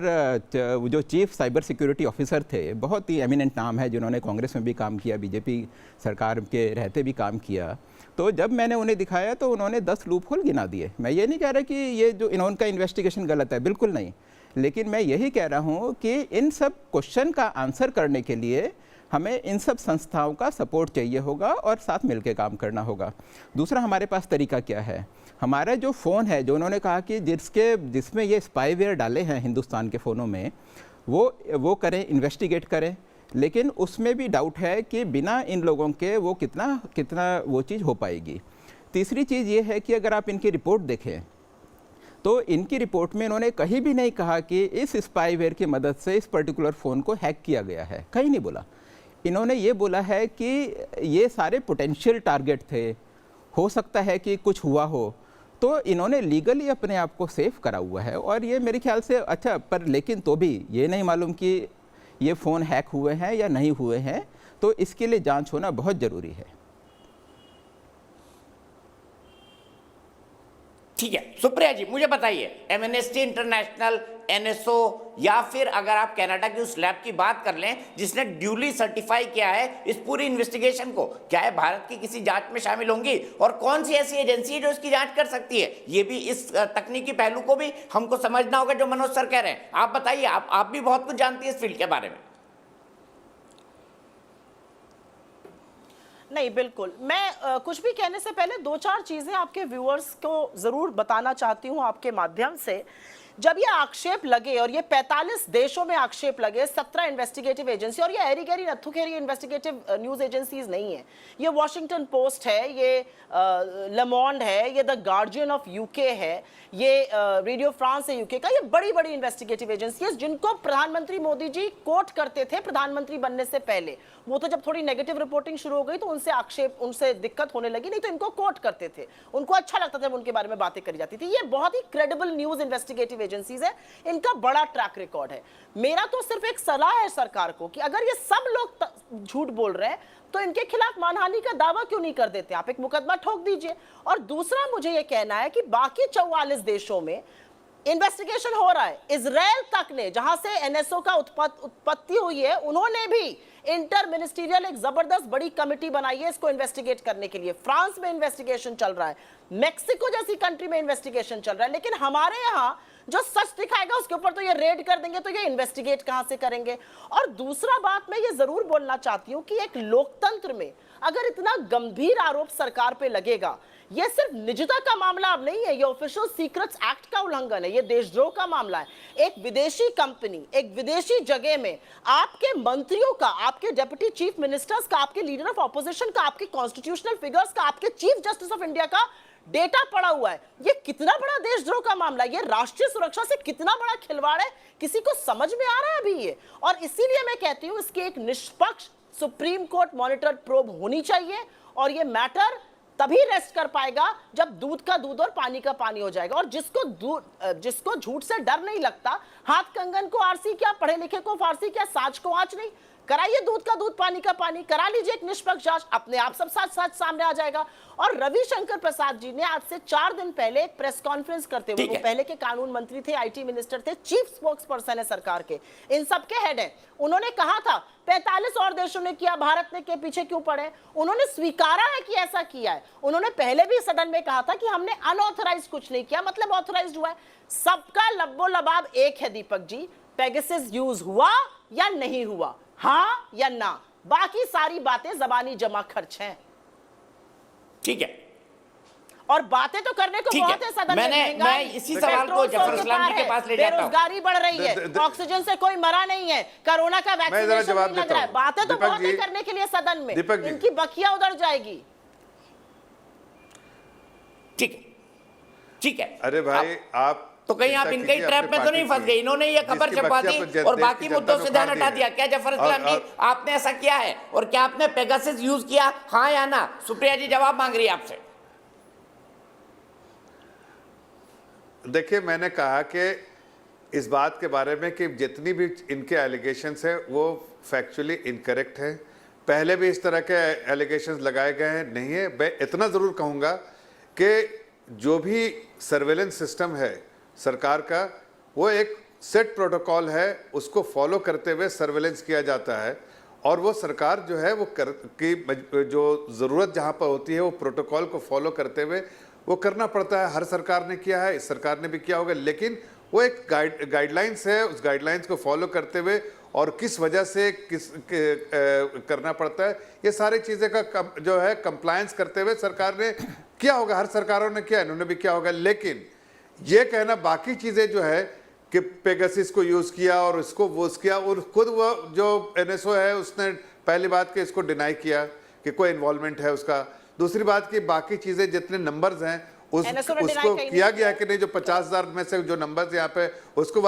Speaker 9: जो चीफ साइबर सिक्योरिटी ऑफिसर थे, बहुत ही एमिनेंट नाम है, जिन्होंने कांग्रेस में भी काम किया, बीजेपी सरकार के रहते भी काम किया, तो जब मैंने उन्हें दिखाया तो उन्होंने 10 लूप होल गिना दिए। मैं ये नहीं कह रहा कि ये जो इनका इन्वेस्टिगेशन गलत है, बिल्कुल नहीं, लेकिन मैं यही कह रहा हूँ कि इन सब क्वेश्चन का आंसर करने के लिए हमें इन सब संस्थाओं का सपोर्ट चाहिए होगा और साथ मिलकर काम करना होगा। दूसरा, हमारे पास तरीका क्या है? हमारा जो फ़ोन है, जो उन्होंने कहा कि जिसमें ये स्पाईवेयर डाले हैं हिंदुस्तान के फ़ोनों में, वो करें, इन्वेस्टिगेट करें, लेकिन उसमें भी डाउट है कि बिना इन लोगों के वो कितना वो चीज़ हो पाएगी। तीसरी चीज़ ये है कि अगर आप इनकी रिपोर्ट देखें तो इनकी रिपोर्ट में इन्होंने कहीं भी नहीं कहा कि इस स्पाईवेयर की मदद से इस पर्टिकुलर फ़ोन को हैक किया गया है, कहीं नहीं बोला। इन्होंने ये बोला है कि ये सारे पोटेंशियल टारगेट थे, हो सकता है कि कुछ हुआ हो, तो इन्होंने लीगली अपने आप को सेफ करा हुआ है। और ये मेरे ख्याल से अच्छा, पर लेकिन तो भी ये नहीं मालूम कि ये फ़ोन हैक हुए हैं या नहीं हुए हैं, तो इसके लिए जांच होना बहुत ज़रूरी है।
Speaker 1: ठीक है, सुप्रिया जी मुझे बताइए, एमनेस्टी इंटरनेशनल, NSO या फिर अगर आप कनाडा की उस लैब की बात कर लें जिसने ड्यूली सर्टिफाई किया है इस पूरी इन्वेस्टिगेशन को, क्या है भारत की किसी जांच में शामिल होंगी? और कौन सी ऐसी एजेंसी है जो इसकी जांच कर सकती है? ये भी, इस तकनीकी पहलू को भी हमको समझना होगा जो मनोज सर कह रहे हैं। आप बताइए, आप भी बहुत कुछ जानती है इस फील्ड के बारे में।
Speaker 7: नहीं, बिल्कुल, मैं कुछ भी कहने से पहले 2-4 चीजें आपके व्यूअर्स को जरूर बताना चाहती हूं आपके माध्यम से। जब ये आक्षेप लगे, और ये 45 देशों में आक्षेप लगे, 17 इन्वेस्टिगेटिव एजेंसी, और ये एरी गैरी नत्थु खेरी इन्वेस्टिगेटिव न्यूज एजेंसीज नहीं है, ये वॉशिंगटन पोस्ट है, ये ले मोंड है, ये द गार्जियन ऑफ यूके है, ये रेडियो फ्रांस है यूके का, ये बड़ी बड़ी इन्वेस्टिगेटिव एजेंसी है जिनको प्रधानमंत्री मोदी जी कोट करते थे प्रधानमंत्री बनने से पहले। वो तो जब थोड़ी नेगेटिव रिपोर्टिंग शुरू हो गई तो उनसे दिक्कत होने लगी, नहीं तो इनको कोट करते थे, उनको अच्छा लगता था जब उनके बारे में बातें करी जाती थी। ये बहुत ही क्रेडिबल न्यूज इन्वेस्टिगेटिव एजेंसीज है, इनका बड़ा ट्रैक रिकॉर्ड है। मेरा तो सिर्फ एक सलाह है सरकार को कि अगर ये सब लोग झूठ बोल रहे हैं तो इनके खिलाफ मानहानि का दावा क्यों नहीं कर देते? आप एक मुकदमा ठोक दीजिए। और दूसरा, मुझे ये कहना है कि बाकी 44 देशों में इन्वेस्टिगेशन हो रहा है। इजराइल तक ने, जहां से NSO का उत्पत्ति हुई है, उन्होंने भी इंटर मिनिस्ट्रियल एक जबरदस्त बड़ी कमेटी बनाई है इसको इन्वेस्टिगेट करने के लिए। फ्रांस में इन्वेस्टिगेशन चल रहा है, मेक्सिको जैसी कंट्री में इन्वेस्टिगेशन चल रहा है, लेकिन हमारे यहाँ जो सच दिखाएगा उसके ऊपर तो ये रेड कर देंगे, तो ये इन्वेस्टिगेट कहां से करेंगे? और दूसरा बात मैं ये जरूर बोलना चाहती हूं कि एक लोकतंत्र में अगर इतना गंभीर आरोप सरकार पे लगेगा, ये सिर्फ निजता का मामला अब नहीं है, ये ऑफिशियल सीक्रेट्स एक्ट का उल्लंघन है, ये देशद्रोह का मामला है। एक विदेशी कंपनी, एक विदेशी जगह में आपके मंत्रियों का, आपके डेप्यूटी चीफ मिनिस्टर्स का, आपके लीडर ऑफ ऑपोजिशन का, आपके कॉन्स्टिट्यूशनल फिगर्स का, आपके चीफ जस्टिस ऑफ इंडिया का डेटा पड़ा हुआ है। ये कितना बड़ा देशद्रोह का मामला है, ये राष्ट्रीय सुरक्षा से कितना बड़ा खिलवाड़ है, किसी को समझ में आ रहा है अभी ये? और इसीलिए मैं कहती हूं इसकी एक निष्पक्ष सुप्रीम कोर्ट मॉनिटर प्रोब होनी चाहिए और ये मैटर तभी रेस्ट कर पाएगा जब दूध का दूध और पानी का पानी हो जाएगा। और जिसको झूठ से डर नहीं लगता, हाथ कंगन को आरसी क्या, पढ़े लिखे को फारसी क्या, साच को आंच नहीं, कराइए दूध का दूध पानी का पानी, करा लीजिए एक निष्पक्ष जांच, अपने आप सब सच सामने आ जाएगा। और रविशंकर प्रसाद जी ने आज से 4 दिन पहले एक प्रेस कॉन्फ्रेंस करते हुए, वो पहले के कानून मंत्री थे, आईटी मिनिस्टर थे, चीफ स्पोक्स पर्सन है सरकार के, इन सब के हेड हैं, उन्होंने कहा था 45 और देशों ने किया, भारत ने के पीछे क्यों पड़े। उन्होंने स्वीकारा है कि ऐसा किया है। उन्होंने पहले भी सदन में कहा था कि हमने अनऑथराइज कुछ नहीं किया, मतलब ऑथराइज्ड हुआ है। सबका लब्बो लबाब एक है दीपक जी, पेगासस यूज हुआ या नहीं हुआ, हाँ या ना, बाकी सारी बातें जबानी जमा खर्च हैं।
Speaker 1: ठीक है,
Speaker 7: और बातें तो करने को बहुत है सदन में।
Speaker 1: मैं इसी सवाल को जफर इस्लाम जी के पास ले जाता हूं।
Speaker 7: बेरोजगारी बढ़ रही है, ऑक्सीजन से कोई मरा नहीं है, कोरोना का वैक्सीनेशन नहीं लग रहा है, बातें तो बहुत है करने के लिए सदन में, इनकी बखिया उधर जाएगी।
Speaker 1: ठीक है।
Speaker 8: अरे भाई आप
Speaker 1: तो कहीं आप इनके ट्रैप में तो नहीं फंस गए? इन्होंने ये खबर छपा दी और बाकी मुद्दों से ध्यान हटा दिया। क्या जफर इस्लाम जी आपने ऐसा किया है? और क्या आपने पेगासस यूज किया, हाँ या ना? सुप्रिया जी जवाब मांग रही है आपसे।
Speaker 8: देखिए, मैंने कहा कि इस बात के बारे में कि जितनी भी इनके एलिगेशंस है वो फैक्चुअली इनकरेक्ट है। पहले भी इस तरह के एलिगेशंस लगाए गए हैं, नहीं है। मैं इतना ज़रूर कहूँगा कि जो भी सर्वेलेंस सिस्टम है सरकार का, वो एक सेट प्रोटोकॉल है, उसको फॉलो करते हुए सर्वेलेंस किया जाता है। और वो सरकार जो है वो जो ज़रूरत जहाँ पर होती है वो प्रोटोकॉल को फॉलो करते हुए वो करना पड़ता है। हर सरकार ने किया है, इस सरकार ने भी किया होगा, लेकिन वो एक गाइडलाइंस है, उस गाइडलाइंस को फॉलो करते हुए और किस वजह से करना पड़ता है, ये सारी चीज़ें का जो है कंप्लायंस करते हुए सरकार ने किया होगा। हर सरकारों ने किया, इन्होंने भी किया होगा। लेकिन ये कहना बाकी चीज़ें जो है कि पेगासस को यूज़ किया और इसको वो किया, और खुद वो जो एनएसओ है उसने पहली बात कि इसको डिनाई किया कि कोई इन्वॉल्वमेंट है उसका। दूसरी बात कि बाकी चीज़ें जितने नंबर्स हैं उसको किया गया कि नहीं, जो 50,000 में से जो नंबर्स यहाँ पे उसको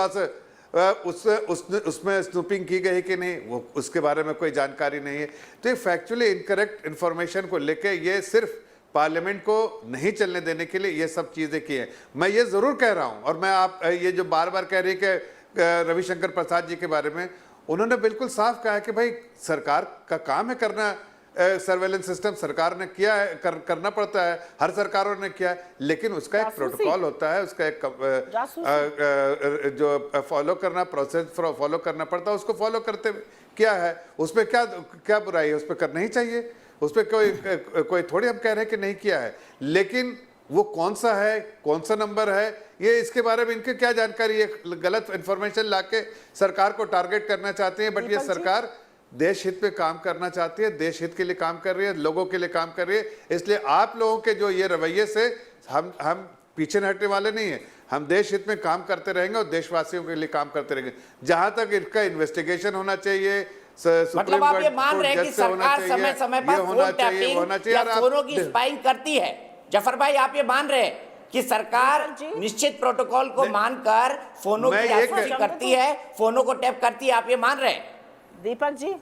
Speaker 8: उसमें स्नूपिंग की गई कि नहीं, वो उसके बारे में कोई जानकारी नहीं है। तो ये फैक्चुअली इनकरेक्ट इन्फॉर्मेशन को लेके ये सिर्फ पार्लियामेंट को नहीं चलने देने के लिए ये सब चीज़ें की हैं। मैं ये ज़रूर कह रहा हूँ, और मैं आप ये जो बार बार कह रही है कि रविशंकर प्रसाद जी के बारे में, उन्होंने बिल्कुल साफ कहा है कि भाई सरकार का काम है करना सर्वेलेंस सिस्टम, सरकार ने किया है, करना पड़ता है, हर सरकारों ने किया है, लेकिन उसका एक प्रोटोकॉल होता है, उसका एक जो फॉलो करना प्रोसेस फॉलो करना पड़ता है, उसको फॉलो करते क्या है, उसमें क्या बुराई है, उस पर करना ही चाहिए। उस पर कोई थोड़ी हम कह रहे हैं कि नहीं किया है, लेकिन वो कौन सा है, कौन सा नंबर है, ये इसके बारे में इनके क्या जानकारी है? गलत इंफॉर्मेशन लाके सरकार को टारगेट करना चाहते हैं। बट ये सरकार देश हित पे काम करना चाहती है, देश हित के लिए काम कर रही है, लोगों के लिए काम कर रही है। इसलिए आप लोगों के जो ये रवैये से हम पीछे हटने वाले नहीं है। हम देश हित में काम करते रहेंगे और देशवासियों के लिए काम करते रहेंगे। जहां तक इसका इन्वेस्टिगेशन होना चाहिए,
Speaker 1: मतलब आप ये मान रहे हैं कि सरकार समय समय पर फोन टैपिंग या फोनों की स्पाइंग करती है? जफर भाई, आप ये मान रहे हैं कि सरकार निश्चित प्रोटोकॉल को मानकर फोनों की जासूसी करती है, फोनों को टैप करती है, आप ये मान रहे हैं?
Speaker 7: दीपक जी,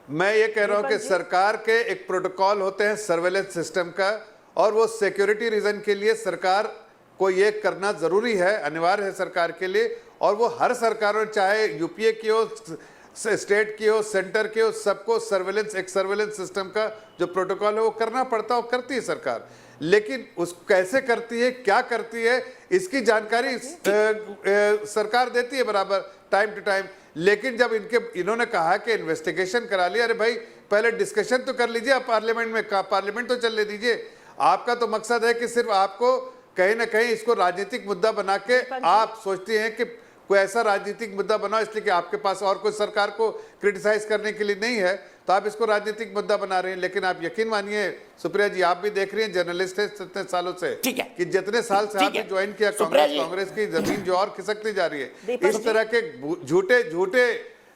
Speaker 8: मैं ये कह रहा हूं कि सरकार के एक प्रोटोकॉल होते हैं सर्वेलेंस सिस्टम का, और वो सिक्योरिटी रीजन के लिए सरकार को ये करना जरूरी है, अनिवार्य है सरकार के लिए। और वो हर सरकारों, चाहे यूपीए की हो, स्टेट की हो, सेंटर की हो, सबको एक सर्वेलेंस सिस्टम का जो प्रोटोकॉल है वो करना पड़ता है और करती है सरकार। लेकिन उस कैसे करती है, क्या करती है, इसकी जानकारी सरकार देती है बराबर टाइम टू टाइम। लेकिन जब इन्होंने कहा कि इन्वेस्टिगेशन करा लिया, अरे भाई पहले डिस्कशन तो कर लीजिए, आप पार्लियामेंट में, पार्लियामेंट तो चलने दीजिए। आपका तो मकसद है कि सिर्फ आपको कहीं ना कहीं इसको राजनीतिक मुद्दा बना के आप सोचते हैं कि कोई ऐसा राजनीतिक मुद्दा बनाओ, इसलिए कि आपके पास और कोई सरकार को क्रिटिसाइज करने के लिए नहीं है, तो आप इसको राजनीतिक मुद्दा बना रहे हैं। लेकिन आप यकीन मानिए सुप्रिया जी, आप भी देख रही हैं, जर्नलिस्ट है इतने सालों से,
Speaker 1: ठीक है,
Speaker 8: कि जितने साल से आपने ज्वाइन किया कांग्रेस की जमीन जो और खिसकती जा रही है। इस तरह के झूठे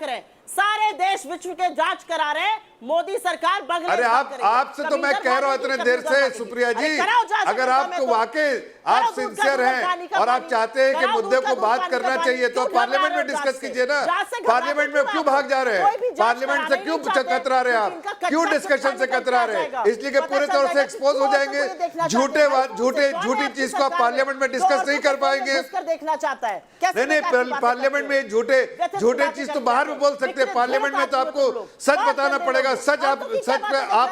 Speaker 7: करें। सारे देश विश्व के जांच करा रहे हैं, मोदी सरकार बंगले
Speaker 8: अरे
Speaker 7: साफ करेगी।
Speaker 8: आपसे तो मैं कह रहा हूं इतने देर से सुप्रिया जी, अगर आपको वाकई आप सिंसियर हैं और आप चाहते हैं कि मुद्दे को बात करना चाहिए तो पार्लियामेंट में डिस्कस कीजिए ना। पार्लियामेंट में क्यों भाग जा रहे हैं? पार्लियामेंट से क्यों कतरा रहे हैं आप? क्यों डिस्कशन से कतरा रहे हैं? इसलिए कि पूरे तौर से एक्सपोज हो जाएंगे। झूठी चीज को आप पार्लियामेंट में डिस्कस नहीं कर पाएंगे।
Speaker 7: देखना चाहता है
Speaker 8: नहीं, पार्लियामेंट में झूठे चीज तो बाहर में बोल सकते हैं, पार्लियामेंट में तो आपको सच बताना पड़ेगा। सच आप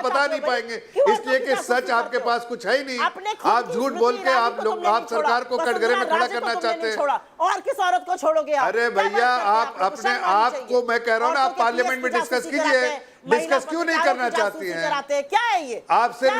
Speaker 8: बता नहीं पाएंगे, इसलिए कि सच आपके पास कुछ है ही नहीं। आप झूठ बोल के आप सरकार को कटघरे में खड़ा करना चाहते हैं।
Speaker 7: और किस औरत को छोड़ोगे आप?
Speaker 8: अरे भैया, आप अपने आप को, मैं कह रहा हूँ ना, आप पार्लियामेंट में डिस्कस कीजिए। डिस्कस क्यों नहीं करना चाहती हैं?
Speaker 7: क्या है ये?
Speaker 8: आप सिर्फ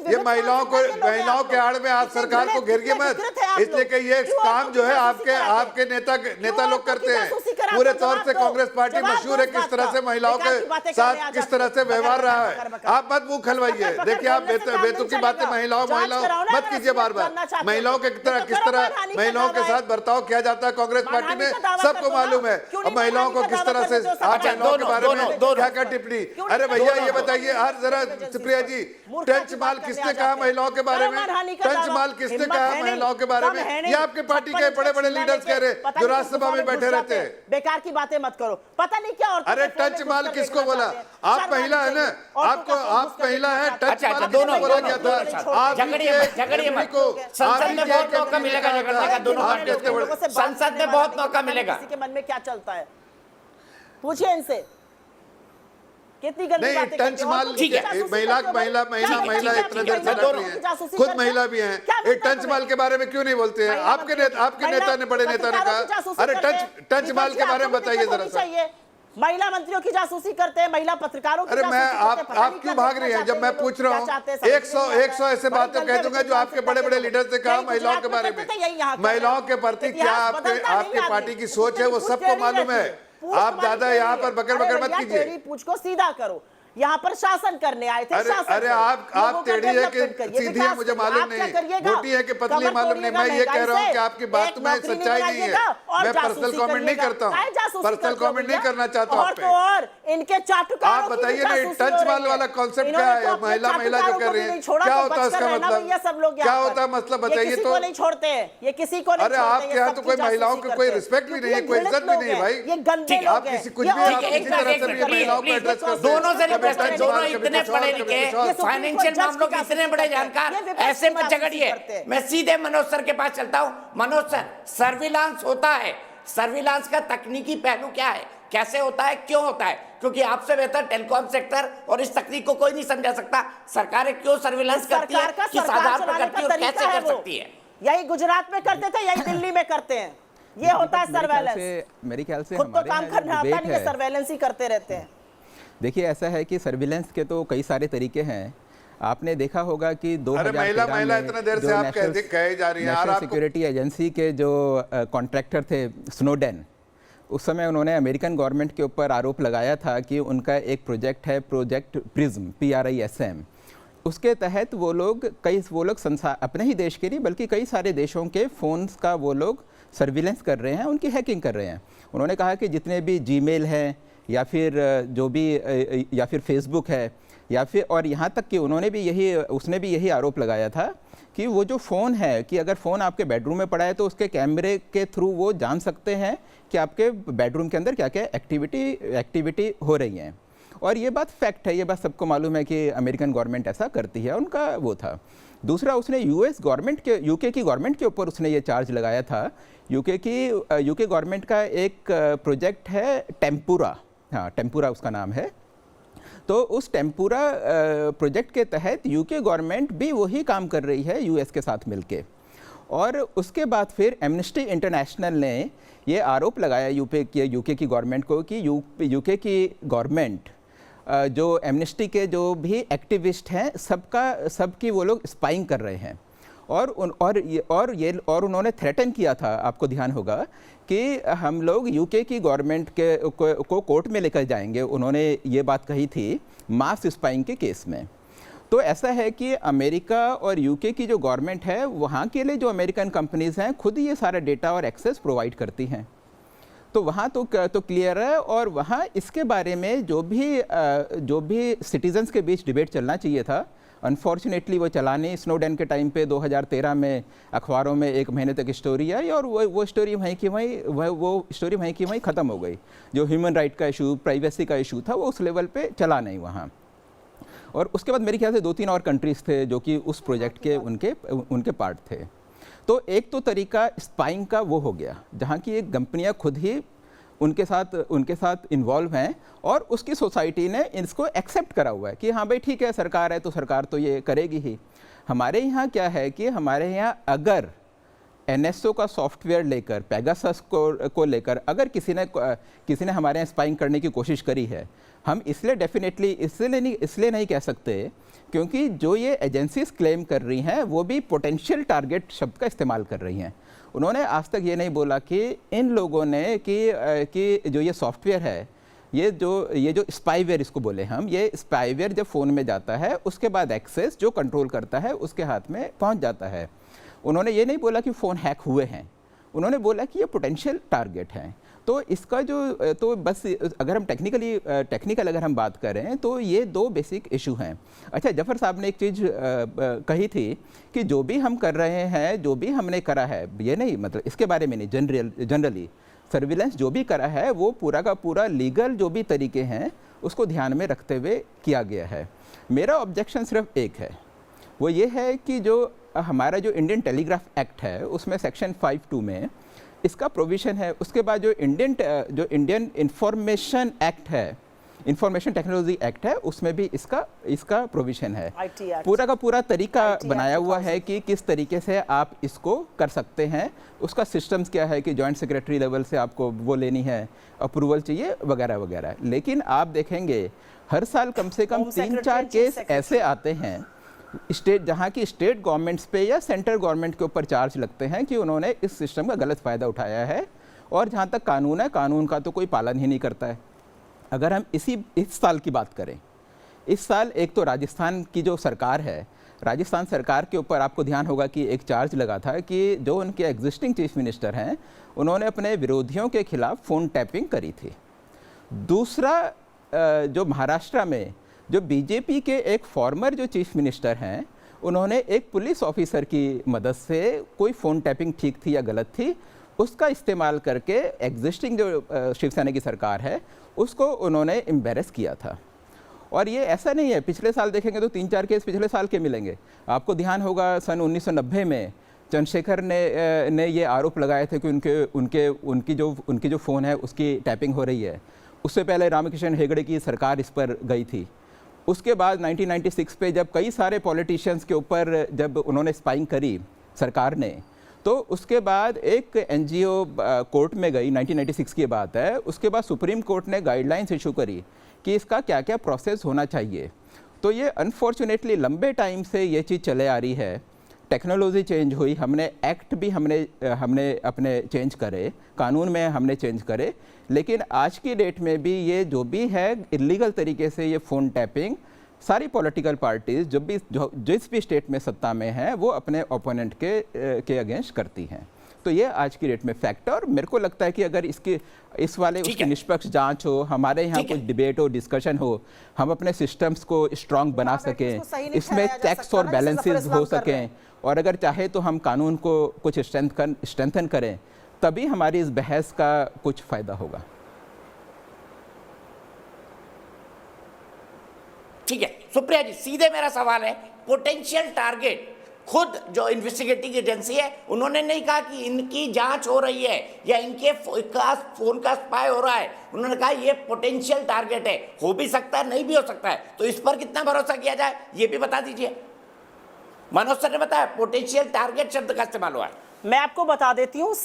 Speaker 8: ये महिलाओं के आड़ में आप सरकार को घेरिए मत, इसलिए कि ये काम जो है आपके नेता लोग करते हैं। पूरे तौर से कांग्रेस पार्टी मशहूर है किस तरह से महिलाओं के साथ किस तरह से व्यवहार रहा है। आप मत मुंह खलवाइए। देखिए, आप बेतुकी बातें महिलाओं मत कीजिए बार बार। महिलाओं के किस तरह महिलाओं के साथ बर्ताव किया जाता है कांग्रेस पार्टी में, सबको मालूम है। और महिलाओं को किस तरह से आप महिलाओं के बारे में क्या टिप्पणी। अरे भैया, ये बताइए हर जरा सुप्रिया जी, टंच माल किसने कहा महिलाओं के बारे में? टंच माल किसने कहा महिलाओं के बारे में? ये आपके पार्टी के बड़े बड़े लीडर्स कह रहे जो राज्यसभा में बैठे रहते हैं।
Speaker 7: बेकार की बातें मत करो, पता नहीं क्या। और
Speaker 8: अरे टंच माल किसको बोला? आप महिला है ना, आप महिला है। टंच माल
Speaker 1: दोनों
Speaker 8: बोला गया था।
Speaker 1: झगड़िए मत। संसद में बहुत मौका मिलेगा झगड़ने का दोनों पार्टियों। संसद में बहुत मौका मिलेगा।
Speaker 7: किसी के मन में क्या चलता है पूछिए इनसे। कितनी गंदी बातें
Speaker 8: टंच माल महिला इतना देर से रख रही है, खुद महिला भी हैं। ये टंच माल के बारे में क्यों नहीं बोलते हैं? आपके नेता ने, बड़े नेता ने कहा। अरे टंच माल के बारे में बताइए जरा सा।
Speaker 7: महिला मंत्रियों की जासूसी करते हैं, महिला पत्रकारों की।
Speaker 8: अरे आप क्यों भाग रही हैं? जब मैं पूछ रहा हूँ 100 ऐसे बातें कह दूंगा जो आपके बड़े बड़े लीडर ने कहा महिलाओं के बारे में। महिलाओं के प्रति क्या आपके पार्टी की सोच है वो सबको मालूम है। आप ज्यादा यहाँ पर बकर मत कीजिए।
Speaker 7: पूछ को सीधा करो। यहाँ पर शासन करने आए थे।
Speaker 8: अरे आप टेढ़ी है कि सीधी है मुझे मालूम नहीं, मोटी है कि पतली मालूम नहीं। मैं ये कह रहा हूँ कि आपकी बात में सच्चाई नहीं है। मैं पर्सनल कमेंट नहीं करता हूँ, पर्सनल कमेंट नहीं करना चाहता हूँ आप पे।
Speaker 7: और इनके चाटुकारों
Speaker 8: आप बताइए ना, टंच माल वाला कॉन्सेप्ट क्या है? महिला जो कर रही है, क्या होता है उसका मतलब? क्या होता है मतलब बताइए तो।
Speaker 7: नहीं छोड़ते हैं ये किसी को।
Speaker 8: अरे आपके यहाँ तो कोई महिलाओं की कोई रिस्पेक्ट भी नहीं है, कोई इज्जत भी नहीं है भाई।
Speaker 7: ये गंदे लोग हैं।
Speaker 8: आप किसी कुछ भी आप किसी तरह से भी महिलाओं को एड्रेस करते हैं।
Speaker 1: दोनों से दोनों इतने पढ़े लिखे, फाइनेंशियल मामलों के इतने बड़े जानकार, ऐसे मत झगड़िए। मैं सीधे मनोज सर के पास चलता हूं। मनोज सर, सर्विलांस होता है, सर्विलांस का तकनीकी पहलू क्या है, कैसे होता है, क्यों होता है? क्योंकि आपसे बेहतर टेलीकॉम सेक्टर और इस तकनीक को कोई नहीं समझा सकता। सरकारें क्यों सर्विलांस करती है, किस आधार पर करती है और कैसे कर सकती है?
Speaker 7: यही गुजरात में करते थे, यही दिल्ली में करते हैं। ये होता है सर्वेलेंस।
Speaker 9: मेरे ख्याल से
Speaker 7: खुद तो काम करना आता नहीं है, सर्वेलेंस ही करते रहते हैं।
Speaker 9: देखिए, ऐसा है कि सर्विलेंस के तो कई सारे तरीके हैं। आपने देखा होगा कि 2013 में
Speaker 8: इतना देर से आप कहे जा रही हैं।
Speaker 9: नेशनल सिक्योरिटी एजेंसी के जो कॉन्ट्रैक्टर थे स्नोडेन, उस समय उन्होंने अमेरिकन गवर्नमेंट के ऊपर आरोप लगाया था कि उनका एक प्रोजेक्ट है, प्रोजेक्ट प्रिज्म, PRISM। उसके तहत वो लोग अपने ही देश के नहीं बल्कि कई सारे देशों के फ़ोन्स का वो लोग सर्विलेंस कर रहे हैं, उनकी हैकिंग कर रहे हैं। उन्होंने कहा कि जितने भी जीमेल हैं या फिर जो भी या फिर फेसबुक है या फिर, और यहाँ तक कि उसने भी यही आरोप लगाया था कि वो जो फ़ोन है, कि अगर फ़ोन आपके बेडरूम में पड़ा है तो उसके कैमरे के थ्रू वो जान सकते हैं कि आपके बेडरूम के अंदर क्या क्या एक्टिविटी हो रही हैं। और ये बात फैक्ट है, ये बात सबको मालूम है कि अमेरिकन गवर्नमेंट ऐसा करती है, उनका वो था। दूसरा, उसने यूके की गवर्नमेंट के ऊपर उसने ये चार्ज लगाया था। यूके गवर्नमेंट का एक प्रोजेक्ट है टेम्पुरा, हाँ टेम्पुरा उसका नाम है। तो उस टेम्पुरा प्रोजेक्ट के तहत यूके गवर्नमेंट भी वही काम कर रही है यूएस के साथ मिलके। और उसके बाद फिर एमनेस्टी इंटरनेशनल ने ये आरोप लगाया यूके की गवर्नमेंट को कि यूके की गवर्नमेंट जो एमनेस्टी के जो भी एक्टिविस्ट हैं सबकी वो लोग स्पाइंग कर रहे हैं। और उन्होंने थ्रेटन किया था, आपको ध्यान होगा, कि हम लोग यूके की गवर्नमेंट को कोर्ट में लेकर जाएंगे। उन्होंने ये बात कही थी मास स्पाइंग के केस में। तो ऐसा है कि अमेरिका और यूके की जो गवर्नमेंट है, वहाँ के लिए जो अमेरिकन कंपनीज़ हैं खुद ये सारा डेटा और एक्सेस प्रोवाइड करती हैं। तो वहाँ तो क्लियर है। और वहाँ इसके बारे में जो भी सिटीजन्स के बीच डिबेट चलना चाहिए था, अनफॉर्चुनेटली वो चला नहीं। स्नोडेन के टाइम पे 2013 में अखबारों में 1 महीने तक स्टोरी आई और वो स्टोरी वहीं की वहीं ख़त्म हो गई। जो ह्यूमन राइट का इशू, प्राइवेसी का इशू था, वो उस लेवल पे चला नहीं वहाँ। और उसके बाद मेरे ख्याल से 2-3 और कंट्रीज़ थे जो कि उस प्रोजेक्ट के उनके पार्ट थे। तो एक तो तरीका स्पाइंग का वो हो गया, जहाँ की एक कंपनियाँ खुद ही उनके साथ इन्वॉल्व हैं और उसकी सोसाइटी ने इसको एक्सेप्ट करा हुआ है कि हाँ भाई ठीक है, सरकार है तो सरकार तो ये करेगी ही। हमारे यहाँ क्या है कि हमारे यहाँ अगर NSO का सॉफ्टवेयर लेकर, पेगासस को लेकर अगर किसी ने हमारे यहाँ स्पाइंग करने की कोशिश करी है, हम इसलिए नहीं कह सकते क्योंकि जो ये एजेंसीज क्लेम कर रही हैं वो भी पोटेंशियल टारगेट शब्द का इस्तेमाल कर रही हैं। उन्होंने आज तक ये नहीं बोला कि इन लोगों ने कि जो ये सॉफ्टवेयर है, ये जो स्पाईवेयर इसको बोले हम, ये स्पाईवेयर जब फ़ोन में जाता है उसके बाद एक्सेस जो कंट्रोल करता है उसके हाथ में पहुंच जाता है। उन्होंने ये नहीं बोला कि फ़ोन हैक हुए हैं, उन्होंने बोला कि ये पोटेंशियल टारगेट हैं। तो इसका तो बस अगर हम टेक्निकल अगर हम बात करें तो ये 2 बेसिक इशू हैं। अच्छा, जफर साहब ने एक चीज़ कही थी कि जो भी हम कर रहे हैं, जो भी हमने करा है, ये नहीं मतलब इसके बारे में नहीं, जनरली सर्विलेंस जो भी करा है वो पूरा का पूरा लीगल जो भी तरीके हैं उसको ध्यान में रखते हुए किया गया है। मेरा ऑब्जेक्शन सिर्फ एक है, वो ये है कि जो हमारा जो इंडियन टेलीग्राफ एक्ट है उसमें सेक्शन 5(2) में इसका प्रोविज़न है। उसके बाद जो इंडियन इंफॉर्मेशन एक्ट है, इंफॉर्मेशन टेक्नोलॉजी एक्ट है, उसमें भी इसका प्रोविज़न है। पूरा का पूरा तरीका बनाया हुआ है कि किस तरीके से आप इसको कर सकते हैं। उसका सिस्टम्स क्या है कि जॉइंट सेक्रेटरी लेवल से आपको वो लेनी है, अप्रूवल चाहिए वगैरह वगैरह। लेकिन आप देखेंगे हर साल कम से कम 3-4 केस ऐसे आते हैं जहाँ की स्टेट गवर्नमेंट्स पे या सेंट्रल गवर्नमेंट के ऊपर चार्ज लगते हैं कि उन्होंने इस सिस्टम का गलत फ़ायदा उठाया है। और जहाँ तक कानून है, कानून का तो कोई पालन ही नहीं करता है। अगर हम इस साल की बात करें, इस साल एक तो राजस्थान की जो सरकार है, राजस्थान सरकार के ऊपर आपको ध्यान होगा कि एक चार्ज लगा था कि जो उनके एग्जिस्टिंग चीफ मिनिस्टर हैं उन्होंने अपने विरोधियों के खिलाफ फ़ोन टैपिंग करी थी। दूसरा, जो महाराष्ट्र में जो बीजेपी के एक फॉर्मर जो चीफ मिनिस्टर हैं, उन्होंने एक पुलिस ऑफिसर की मदद से, कोई फ़ोन टैपिंग ठीक थी या गलत थी, उसका इस्तेमाल करके एग्जिस्टिंग जो शिवसेना की सरकार है उसको उन्होंने एम्बेरस किया था। और ये ऐसा नहीं है, पिछले साल देखेंगे तो 3-4 केस पिछले साल के मिलेंगे। आपको ध्यान होगा सन 1990 में चंद्रशेखर ने ये आरोप लगाए थे कि उनकी जो फ़ोन है उसकी टैपिंग हो रही है। उससे पहले रामकिशन हेगड़े की सरकार इस पर गई थी। उसके बाद 1996 पे जब कई सारे पॉलिटिशियंस के ऊपर जब उन्होंने स्पाइंग करी सरकार ने, तो उसके बाद एक NGO कोर्ट में गई, 1996 की बात है। उसके बाद सुप्रीम कोर्ट ने गाइडलाइंस इशू करी कि इसका क्या क्या प्रोसेस होना चाहिए। तो ये अनफॉर्चुनेटली लंबे टाइम से ये चीज़ चले आ रही है। टेक्नोलॉजी चेंज हुई, हमने एक्ट भी हमने अपने चेंज करे, कानून में हमने चेंज करे, लेकिन आज की डेट में भी ये जो भी है इलीगल तरीके से ये फ़ोन टैपिंग सारी पॉलिटिकल पार्टीज़ जिस भी स्टेट में सत्ता में हैं वो अपने ओपोनेंट के अगेंस्ट करती हैं। तो ये आज की डेट में फैक्ट है। और मेरे को लगता है कि अगर इस वाले उसकी निष्पक्ष जांच हो, हमारे यहाँ कुछ डिबेट हो, डिस्कशन हो, हम अपने सिस्टम्स को स्ट्रांग बना सकें, इसमें चेक्स और बैलेंसेस हो सकें, और अगर चाहे तो हम कानून को कुछ स्ट्रेंथन करें, तभी हमारी इस बहस का कुछ फ़ायदा होगा।
Speaker 1: ठीक है सुप्रिया जी, सीधे मेरा सवाल है, पोटेंशियल टारगेट खुद जो इन्वेस्टिगेटिंग एजेंसी है उन्होंने नहीं कहा कि इनकी जांच हो रही है या इनके फोन का स्पाई हो रहा है, उन्होंने कहा ये पोटेंशियल टारगेट है, हो भी सकता है नहीं भी हो सकता है। तो इस पर कितना भरोसा किया जाए ये भी बता दीजिए। मनोज सर ने बताया पोटेंशियल टारगेट शब्द का इस्तेमाल हुआ है।
Speaker 7: मैं आपको बता देती हूँ,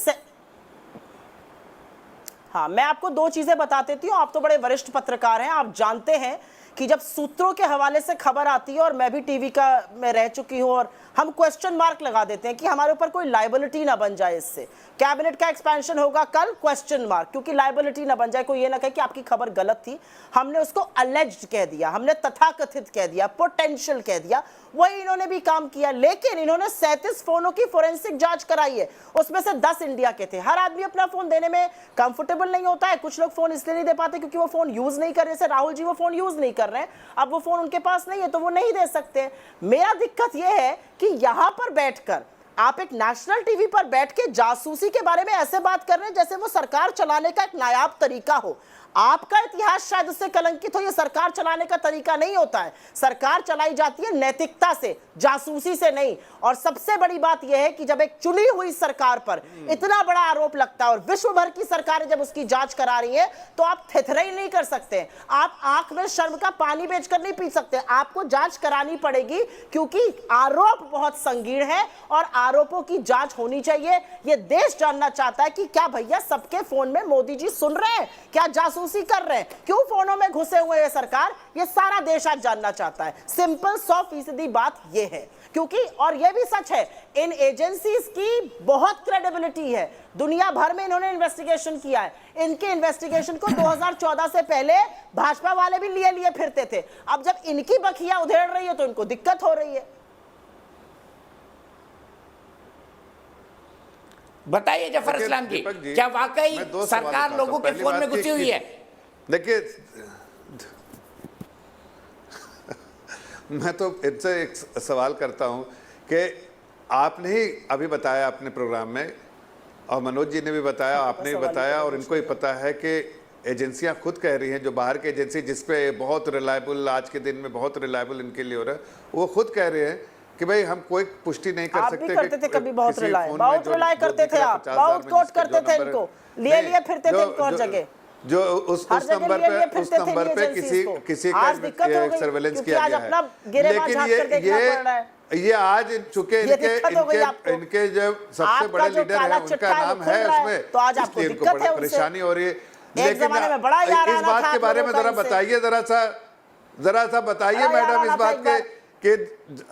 Speaker 7: हाँ मैं आपको 2 चीजें बता देती हूँ। आप तो बड़े वरिष्ठ पत्रकार हैं, आप जानते हैं कि जब सूत्रों के हवाले से खबर आती है, और मैं भी टीवी का में रह चुकी हूं, और हम क्वेश्चन मार्क लगा देते हैं कि हमारे ऊपर कोई लायबिलिटी ना बन जाए, इससे कैबिनेट का एक्सपेंशन होगा कल, क्वेश्चन मार्क, क्योंकि लायबिलिटी ना बन जाए, कोई ये ना कहे कि आपकी खबर गलत थी, हमने उसको अलेज्ड कह दिया, हमने तथाकथित कह दिया, पोटेंशियल कह दिया। वही इन्होंने भी काम किया, लेकिन इन्होंने 37 फोनों की फोरेंसिक जांच कराई है, उसमें से 10 इंडिया के थे। हर आदमी अपना फोन देने में कंफर्टेबल नहीं होता है, कुछ लोग फोन इसलिए नहीं दे पाते क्योंकि वो फोन यूज नहीं कर रहे, जैसे राहुल जी वो फोन यूज नहीं कर रहे हैं, अब वो फोन उनके पास नहीं है तो वो नहीं दे सकते। मेरा दिक्कत यह है कि यहां पर बैठकर आप एक नेशनल टीवी पर बैठ के जासूसी के बारे में ऐसे बात कर रहे हैं जैसे वो सरकार चलाने का एक नायाब तरीका हो। आपका इतिहास शायद उससे कलंकित हो, ये सरकार चलाने का तरीका नहीं होता है। सरकार चलाई जाती है नैतिकता से, जासूसी से नहीं। और सबसे बड़ी बात यह है कि जब एक चुनी हुई सरकार पर इतना बड़ा आरोप लगता है और विश्व भर की सरकारें जब उसकी जांच करा रही है, तो आप थेथराई नहीं कर सकते, आप आंख में शर्म का पानी बेचकर नहीं पी सकते, आपको जांच करानी पड़ेगी, क्योंकि आरोप बहुत संगीन है और आरोपों की जांच होनी चाहिए। यह देश जानना चाहता है कि क्या भैया सबके फोन में मोदी जी सुन रहे हैं, क्या जासूसी कर रहे हैं, क्यों फोनों में घुसे हुए हैं सरकार, ये सारा देश आज जानना चाहता है। सिंपल 100% बात ये है, क्योंकि और ये भी सच है, इन एजेंसीज की बहुत क्रेडिबिलिटी है, दुनिया भर में इन्होंने इन्वेस्टिगेशन किया है। इनके इन्वेस्टिगेशन को 2014 से पहले भाजपा वाले भी लिए फिरते थे, अब जब इनकी बखिया उधेड़ रही है तो इनको दिक्कत हो रही है।
Speaker 1: बताइए जफर इस्लाम जी, क्या वाकई सरकार लोगों के फोन में घुसी हुई है?
Speaker 8: देखिए, मैं तो इनसे एक सवाल करता हूं कि आपने ही अभी बताया अपने प्रोग्राम में, और मनोज जी ने भी बताया, आपने भी बताया, और इनको ही पता है कि एजेंसियां खुद कह रही हैं, जो बाहर की एजेंसी जिसपे बहुत रिलायबल आज के दिन में बहुत रिलायबल इनके लिए हो रहा है, वो खुद कह रहे हैं कि भाई हम कोई पुष्टि नहीं कर सकते।
Speaker 7: करते थे कभी, बहुत रिलाय करते थे आप, बहुत कोट करते थे इनको, लिए फिरते थे इनको हर जगह,
Speaker 8: जो उस नंबर पे किसी का सर्वेलेंस किया गया है। लेकिन ये आज चूंकि इनके जो सबसे बड़े लीडर है उनका नाम है उसमें,
Speaker 7: तो आज आपको दिक्कत है,
Speaker 8: परेशानी हो रही है।
Speaker 7: लेकिन
Speaker 8: इस बात के बारे में जरा बताइए, जरा सा बताइए मैडम, इस बात के कि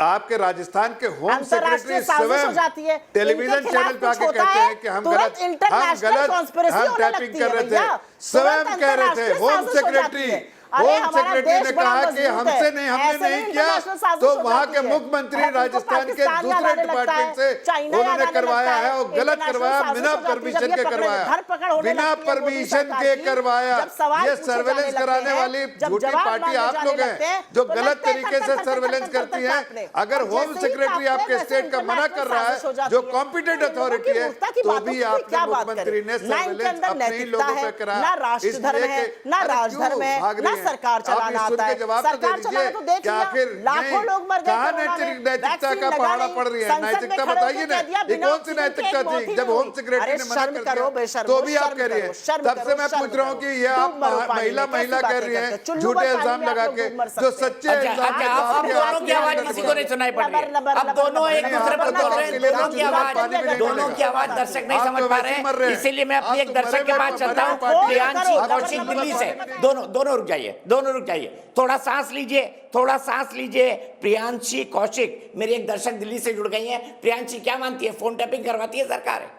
Speaker 8: आपके राजस्थान के होम सेक्रेटरी स्वयं टेलीविजन चैनल पे आके कहते हैं कि हम गलत टैपिंग कर रहे थे, स्वयं कह रहे थे होम सेक्रेटरी ने कहा कि हमने नहीं किया, तो वहां के मुख्यमंत्री राजस्थान के दूसरे डिपार्टमेंट से उन्होंने करवाया है, और गलत करवाया, बिना परमिशन के करवाया, बिना परमिशन के करवाया। ये सर्वेलेंस कराने वाली झूठी पार्टी आप लोग हैं जो गलत तरीके से सर्वेलेंस करती है। अगर होम सेक्रेटरी आपके स्टेट का मना कर रहा है, जो कॉम्पिटेंट अथॉरिटी है, तो भी आपके मुख्यमंत्री ने सर्वेलेंस अपने ही लोगों पे कराया, इसलिए
Speaker 7: सरकार चलाना आता है, सरकार चलाना तो देख लिया, लाखों लोग मर गए,
Speaker 8: नैतिकता का पहाड़ा पड़ रही है। नैतिकता बताइए ना, ये कौन सी नैतिकता थी जब होम सेक्रेटरी ने मना कर दिया, तो भी आप कह रही है। तब से मैं पूछ रहा हूँ कि ये आप महिला कह रही है झूठे इल्जाम लगा के, जो सच्चे
Speaker 1: अब दोनों की आवाज किसी को नहीं सुनाई पड़ रही, अब दोनों एक दूसरे पर बोल रहे हैं, दोनों की आवाज दर्शक नहीं समझ पा रहे हैं, इसीलिए मैं अपनी एक दर्शक के पास चलता हूँ, प्रियांशी कौशिक दिल्ली से। दोनों रुक जाइए, थोड़ा सांस लीजिए। प्रियांशी कौशिक, मेरी एक दर्शक दिल्ली से जुड़ गई हैं। प्रियांशी, क्या मानती है, फोन टैपिंग करवाती है सरकार?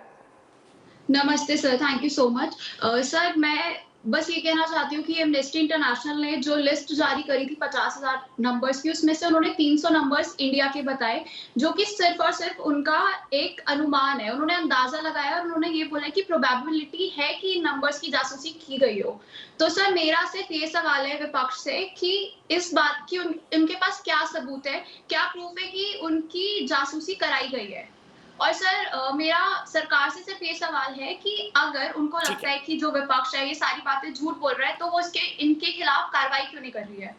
Speaker 10: नमस्ते sir, thank you so much. Sir, मैं बस ये कहना चाहती हूँ कि एमनेस्टी इंटरनेशनल ने जो लिस्ट जारी करी थी 50,000 नंबर्स की, उसमें से उन्होंने 300 नंबर्स इंडिया के बताए, जो कि सिर्फ और सिर्फ उनका एक अनुमान है। उन्होंने अंदाजा लगाया और उन्होंने ये बोला कि प्रोबेबिलिटी है कि इन नंबर्स की जासूसी की गई हो। तो सर, मेरा सिर्फ ये सवाल है विपक्ष से कि इस बात की उनके पास क्या सबूत है, क्या प्रूफ है कि उनकी जासूसी कराई गई है? और सर, मेरा सरकार से सिर्फ ये सवाल है कि अगर उनको लगता है कि जो विपक्ष है ये सारी बातें झूठ बोल रहा है, तो वो इनके खिलाफ कार्रवाई क्यों नहीं कर रही है?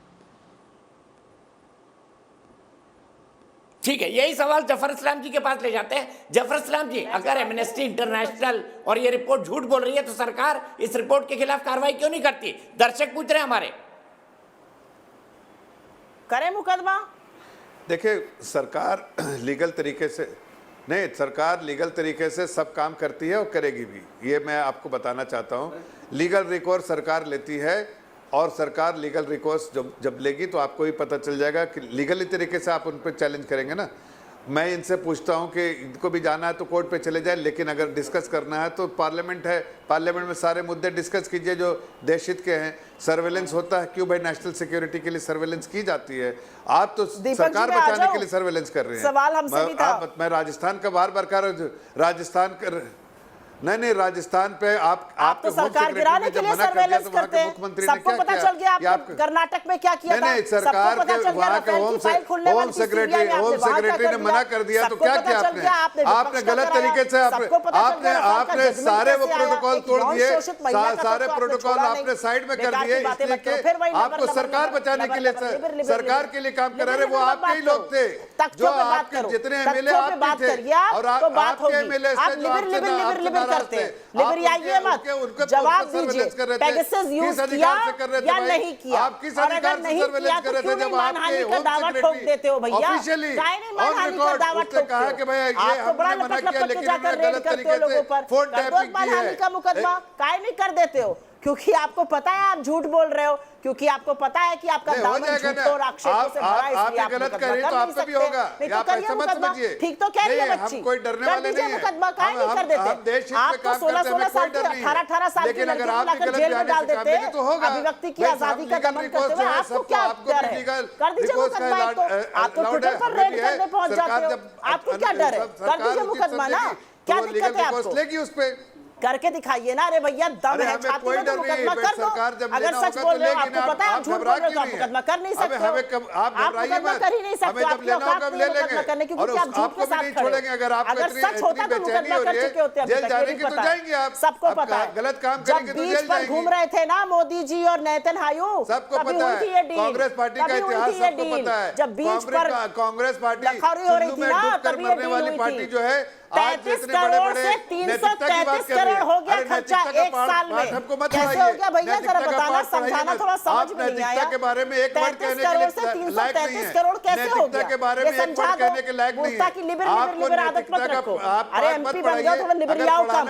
Speaker 1: ठीक है, यही सवाल जफर इस्लाम जी के पास ले जाते हैं। जफर इस्लाम जी, अगर एमनेस्टी इंटरनेशनल और ये रिपोर्ट झूठ बोल रही है, तो सरकार इस रिपोर्ट के खिलाफ कार्रवाई क्यों नहीं करती? दर्शक पूछ रहे हैं हमारे।
Speaker 7: करें मुकदमा?
Speaker 8: देखिए, सरकार लीगल तरीके से सब काम करती है और करेगी भी, ये मैं आपको बताना चाहता हूँ। लीगल रिकॉर्ड सरकार लेती है, और सरकार लीगल रिकोर्स जब लेगी तो आपको ही पता चल जाएगा कि लीगली तरीके से आप उन पर चैलेंज करेंगे ना। मैं इनसे पूछता हूं कि इनको भी जाना है तो कोर्ट पे चले जाए, लेकिन अगर डिस्कस करना है तो पार्लियामेंट है, पार्लियामेंट में सारे मुद्दे डिस्कस कीजिए जो देश हित के हैं। सर्वेलेंस होता है, क्यों भाई नेशनल सिक्योरिटी के लिए सर्वेलेंस की जाती है? आप तो सरकार बचाने के लिए सर्वेलेंस कर रहे हैं।
Speaker 7: सवाल हमसे भी था।
Speaker 8: मैं राजस्थान का बार बार राजस्थान कर नहीं राजस्थान पे आप
Speaker 7: तो सरकार गिराने के लिए सर्वेलेंस करते हैं। सबको पता चल गया आपने कर्नाटक में क्या किया था।
Speaker 8: नहीं, सरकार के वहाँ के होम सेक्रेटरी ने मना कर दिया तो क्या किया आपने गलत तरीके से आपने सारे वो प्रोटोकॉल तोड़ दिए, सारे प्रोटोकॉल आपने साइड में कर दिए, इसलिए कि आपको सरकार बचाने के लिए, सरकार के लिए काम कर रहे। वो आपके ही लोग थे जो आपके जितने एमएलए आप थे और आपके एमएलए से
Speaker 7: लिबरियाइए मत, जवाब दीजिए पेगासस यूज किया या नहीं किया?
Speaker 8: आप किस अधिकार से सर्वेलेंस कर रहे थे जब
Speaker 7: मानहानि का दावा ठोक देते हो भैया?
Speaker 8: ऑफिशियली
Speaker 7: मानहानि का दावा ठोकते
Speaker 8: कहा कि भाई ये हमने मना किया लेकिन हमने गलत तरीके से फोन टैपिंग की है।
Speaker 7: का मुकदमा काहे नहीं कर देते हो? क्योंकि आपको पता है आप झूठ बोल रहे हो, क्योंकि आपको पता है कि आपका दामन झूठ और आक्षेपों से भरा है, इसलिए आप
Speaker 8: गलत कर रहे तो आपसे भी होगा।
Speaker 7: नहीं तो करिए मुकदमा। ठीक तो कह रही है बच्ची,
Speaker 8: हम कोई डरने वाले नहीं है।
Speaker 7: मुकदमा काहे नहीं कर देते? आप तो 16-16 साल की 18-18 साल की लड़की को लाकर जेल में डाल देते हैं अभिव्यक्ति की आजादी का दमन करते हुए। आपको क्या डर है? कर दीजिए मुकदमा। आप तो ट्विटर पर रेड करने पहुंच जाते हो, आपको क्या डर है? कर दीजिए मुकदमा ना, क्या दिक्कत है आपको?
Speaker 8: लेगी उस पे
Speaker 7: करके दिखाइए ना। अरे भैया दम है छाती में तो मुकदमा कर दो। अगर सच बोल रहे हो, आपको पता है आप झूठ बोल रहे हो तो आप मुकदमा कर नहीं सकते हो। आप मुकदमा कर ही नहीं सकते, आपकी औकात नहीं है मुकदमा करने की, क्योंकि आप झूठ के साथ खड़े हो। अगर सच होता तो मुकदमा कर चुके होते, अभी तक ये नहीं पता है, सबको पता है।
Speaker 8: गलत काम
Speaker 7: जब बीच पर घूम रहे थे ना मोदी जी और नेतन्याहू,
Speaker 8: सबको पता है। कांग्रेस पार्टी का इतिहास सबको पता है।
Speaker 7: जब बीच पर
Speaker 8: कांग्रेस पार्टी
Speaker 7: लखौरी हो रही थी ना, तभी ये डील हुई
Speaker 8: पार्टी
Speaker 7: थी।
Speaker 8: जो है
Speaker 7: 33 करोड़ से 333 करोड़ हो गया खर्चा एक साल में। कैसे हो गया भैया? जरा बताना, समझाना, थोड़ा समझ में नहीं आया। 33 करोड़ से 333 करोड़ कैसे हो गया? ये समझा दो। मुफ्ता की लिबर आदत मत रखो। अरे एमपी बन गया, थोड़ा लिबरियाओ कम।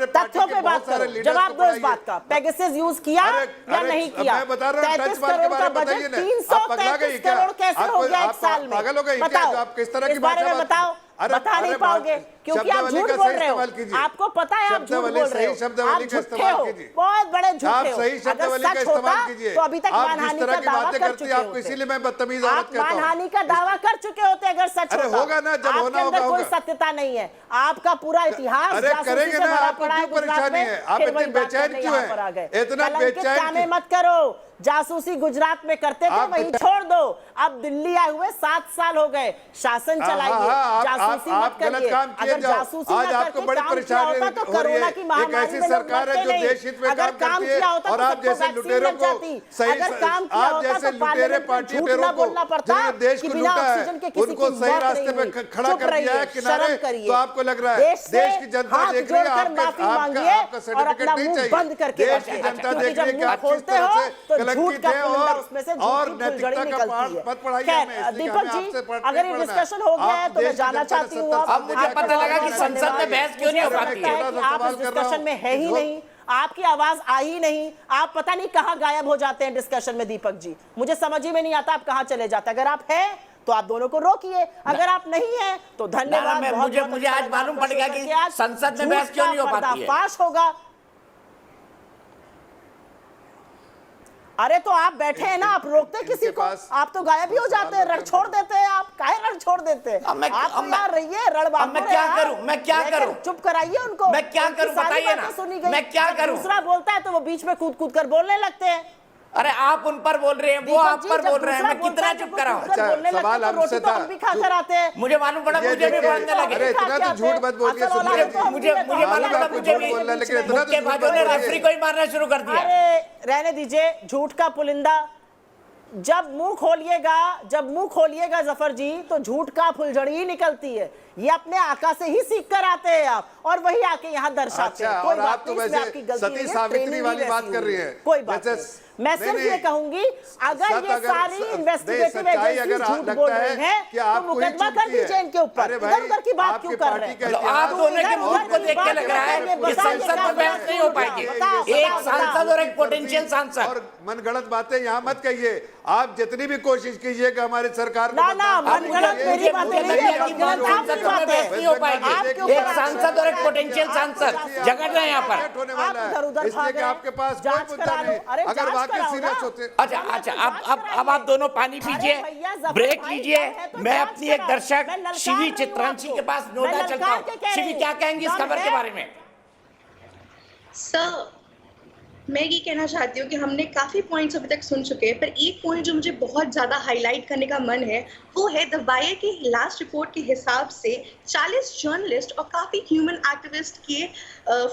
Speaker 7: तथ्यों पे बात करो, जवाब दो इस बात का। पेगासस यूज किया या नहीं किया? 33 करोड़ का बजट 333 करोड़ कैसे हो गया एक साल में? बताओ, इस बारे में बताओ। बता नहीं पाओगे क्योंकि आप झूठ बोल रहे हो। आपको पता है आप झूठ बोल रहे हो, आप झूठे हो, बहुत बड़े झूठे हो। अगर सच होता तो अभी तक मानहानि का दावा कर चुके होते।
Speaker 8: इसीलिए मैं बदतमीज
Speaker 7: आप मानहानि का दावा कर चुके होते अगर सच होता।
Speaker 8: होगा ना, जब होना होगा।
Speaker 7: कोई सत्यता नहीं है, आपका पूरा इतिहास
Speaker 8: करेंगे ना। आपको क्यों परेशानी है? आप इतने बेचैन क्यों हैं? इतना बेचैन
Speaker 7: मत करो। जासूसी गुजरात में करते थे, वहीं छोड़ दो। अब दिल्ली आए हुए 7 साल हो गए, शासन चलाइए, जासूसी मत करिए। अगर जासूसी
Speaker 8: आज आपको बड़ी परेशानी
Speaker 7: तो कोरोना की महामारी में
Speaker 8: सरकार है जो देश हित में काम करती है, और आप जैसे लुटेरों को सही, आप जैसे लुटेरे पार्टी पेरों को जिन्होंने देश को लूटा है उनको सही रास्ते पे खड़ा कर दिया है किनारे, तो आपको लग रहा है देश की जनता देख रही है आपका सर्टिफिकेट नहीं चाहिए। देश की जनता देख रही है कि आप किस तरह से कलंकित है और नैतिकता का पाठ मत पढ़ाइए।
Speaker 7: दीपक जी, अगर ये डिस्कशन हो गया है तो मैं जानना चाहती हूँ,
Speaker 1: अब मुझे पता लगा कि संसद में बहस क्यों नहीं हो पाती है।
Speaker 7: आप इस डिस्कशन में है ही नहीं, आपकी आवाज आई ही नहीं, आप पता नहीं कहां गायब हो जाते हैं डिस्कशन में। दीपक जी, मुझे समझ ही में नहीं आता आप कहां चले जाते। अगर आप हैं तो आप दोनों को रोकिए, अगर आप नहीं हैं तो धन्यवाद।
Speaker 1: मुझे आज मालूम पड़ गया कि संसद में बहस क्यों नहीं हो पाती है।
Speaker 7: पर्दाफाश होगा। अरे तो आप बैठे हैं ना, आप रोकते किसी को? आप तो गायब ही हो जाते हैं, रड़ छोड़ देते हैं। आप काहे रड़ छोड़ देते हैं? आप यार रहिए, रड़ बात।
Speaker 1: मैं क्या करूं? मैं क्या करूं?
Speaker 7: चुप कराइए उनको।
Speaker 1: मैं क्या करूं बताइए ना। मैं क्या करूं?
Speaker 7: दूसरा बोलता है तो वो बीच में कूद कूद कर बोलने लगते हैं।
Speaker 1: अरे आप उन पर बोल रहे हैं, वो आप पर बोल रहे हैं, मैं कितना चुप कराऊं?
Speaker 8: सवाल हमसे था,
Speaker 7: हम भी खाकर आते हैं।
Speaker 1: मुझे मालूम पड़ा, मुझे भी बोलने लगे।
Speaker 8: अरे इतना तो झूठ मत बोलिए।
Speaker 1: मुझे मालूम पड़ा, मुझे भी मुक्केबाजों ने रेफरी को ही मारना शुरू कर दिया।
Speaker 7: अरे रहने दीजिए, झूठ का पुलिंदा। जब मुंह खोलिएगा जफर जी, तो झूठ का फुलझड़ी ही निकलती है। ये अपने आका से ही सीख कर आते हैं आप, और वही आके यहाँ दर्शाते हैं। कोई
Speaker 8: और आप
Speaker 7: बात
Speaker 8: तो
Speaker 7: नहीं, इसमें
Speaker 8: वैसे
Speaker 7: आपकी गलती
Speaker 8: सती
Speaker 7: नहीं है,
Speaker 8: सावित्री
Speaker 7: ट्रेनिंग
Speaker 8: वाली
Speaker 7: ही
Speaker 8: बात
Speaker 7: वैसी
Speaker 8: कर रही
Speaker 7: हुई
Speaker 8: है।
Speaker 7: कोई बात
Speaker 8: जैसे
Speaker 7: नहीं। मैं सिर्फ
Speaker 8: नहीं,
Speaker 7: ये कहूंगी, अगर ये सारी इन्वेस्टिगेटिव एजेंसी झूठ बोल रही है तो मुकदमा कर दीजिए इनके ऊपर। इधर उधर की बात क्यों कर रहे हैं?
Speaker 1: आप दोनों के मुंह को देख के लग रहा है कि संसद में बहस नहीं हो पाएगी। एक सांसद और एक पोटेंशियल सांसद।
Speaker 8: और मनगढ़ंत बातें यहाँ मत कहिए। आप जितनी भी कोशिश कीजिए कि हमारी सरकार को
Speaker 7: ना मनगढ़ंत मेरी बातें नहीं है, मनगढ़ंत आपकी बात है।
Speaker 1: नहीं हो पाएगी। एक सांसद और एक पोटेंशियल सांसद झगड़ रहे हैं यहाँ पर।
Speaker 8: होने वाला है,
Speaker 7: उधर
Speaker 8: इसलिए कि आपके पास कोई
Speaker 7: जांच
Speaker 8: मुद्दा
Speaker 7: करा लो।
Speaker 8: नहीं।
Speaker 7: अरे
Speaker 8: अगर
Speaker 7: जांच
Speaker 8: वाकई
Speaker 7: कराओ
Speaker 8: सीरियस
Speaker 7: ना।
Speaker 8: होते।
Speaker 1: अच्छा, अब आप दोनों पानी पीजिए,
Speaker 7: भैया, जफर
Speaker 1: ब्रेक
Speaker 7: भाई
Speaker 1: लीजिए।
Speaker 7: है तो
Speaker 1: मैं
Speaker 7: जांच
Speaker 1: अपनी एक
Speaker 7: कराओ।
Speaker 1: दर्शक
Speaker 7: मैं ललकार
Speaker 1: शिवी
Speaker 7: रही हूं
Speaker 1: चित्रांशी
Speaker 7: आपको।
Speaker 1: के पास
Speaker 7: मैं
Speaker 1: नोएडा चलता
Speaker 7: ललकार के
Speaker 1: हूँ।
Speaker 7: कह
Speaker 1: शिवी
Speaker 7: रही
Speaker 1: क्या
Speaker 7: हूं।
Speaker 1: कहेंगी इस
Speaker 7: दम
Speaker 1: खबर के
Speaker 7: है।
Speaker 1: बारे में?
Speaker 11: सर, मैं ये कहना चाहती हूँ कि हमने काफ़ी पॉइंट्स अभी तक सुन चुके हैं, पर एक पॉइंट जो मुझे बहुत ज़्यादा हाईलाइट करने का मन है वो है द वायर की लास्ट रिपोर्ट के हिसाब से 40 जर्नलिस्ट और काफ़ी ह्यूमन एक्टिविस्ट के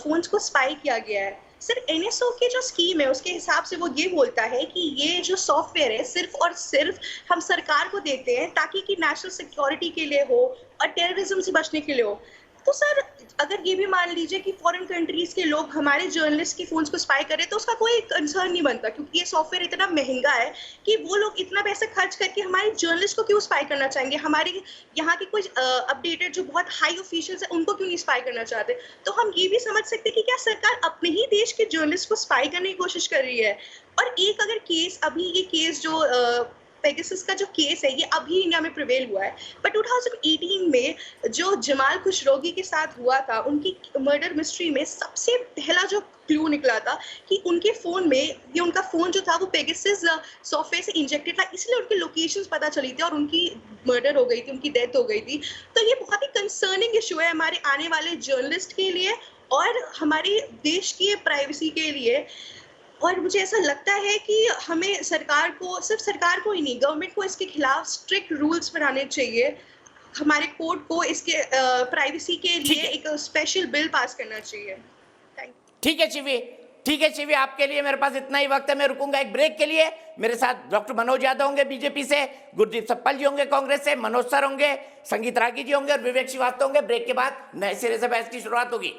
Speaker 11: फ़ोन्स को स्पाई किया गया है। सर, एनएसओ की जो स्कीम है उसके हिसाब से वो ये बोलता है कि ये जो सॉफ्टवेयर है सिर्फ और सिर्फ हम सरकार को देते हैं ताकि कि नेशनल सिक्योरिटी के लिए हो और टेररिज्म से बचने के लिए हो। तो सर, अगर ये भी मान लीजिए कि फॉरेन कंट्रीज के लोग हमारे जर्नलिस्ट के फोन्स को स्पाई करें तो उसका कोई कंसर्न नहीं बनता, क्योंकि ये सॉफ्टवेयर इतना महंगा है कि वो लोग इतना पैसा खर्च करके हमारे जर्नलिस्ट को क्यों स्पाई करना चाहेंगे? हमारे यहाँ के कुछ अपडेटेड जो बहुत हाई ऑफिशियल्स हैं उनको क्यों नहीं स्पाई करना चाहते? तो हम ये भी समझ सकते हैं कि क्या सरकार अपने ही देश के जर्नलिस्ट को स्पाई करने की कोशिश कर रही है। और एक अगर केस, अभी ये केस जो पेगासस का जो केस है ये अभी इंडिया में प्रिवेल हुआ है, पर 2018 में जो जमाल खुशरोगी के साथ हुआ था, उनकी मर्डर मिस्ट्री में सबसे पहला जो क्लू निकला था कि उनके फ़ोन में, ये उनका फ़ोन जो था वो पेगासस सॉफ्टवेयर से इंजेक्टेड था, इसलिए उनकी लोकेशंस पता चली थी और उनकी मर्डर हो गई थी, उनकी डेथ हो गई थी। तो ये बहुत ही कंसर्निंग इशू है हमारे आने वाले जर्नलिस्ट के लिए और हमारे देश की प्राइवेसी के लिए। और मुझे ऐसा लगता है कि हमें सरकार को, सिर्फ सरकार को ही नहीं, गवर्नमेंट को इसके खिलाफ स्ट्रिक्ट रूल्स बनाने चाहिए। हमारे कोर्ट को इसके प्राइवेसी के लिए एक स्पेशल बिल पास करना चाहिए।
Speaker 1: ठीक है शिवी, ठीक है शिवी, आपके लिए मेरे पास इतना ही वक्त है। मैं रुकूंगा एक ब्रेक के लिए। मेरे साथ डॉक्टर मनोज यादव होंगे बीजेपी से, गुरदीप सप्पल जी होंगे कांग्रेस से, मनोज सर होंगे, संगीत रागी जी होंगे और विवेक श्रीवास्तव होंगे। ब्रेक के बाद नए सिरे से बहस की शुरुआत होगी।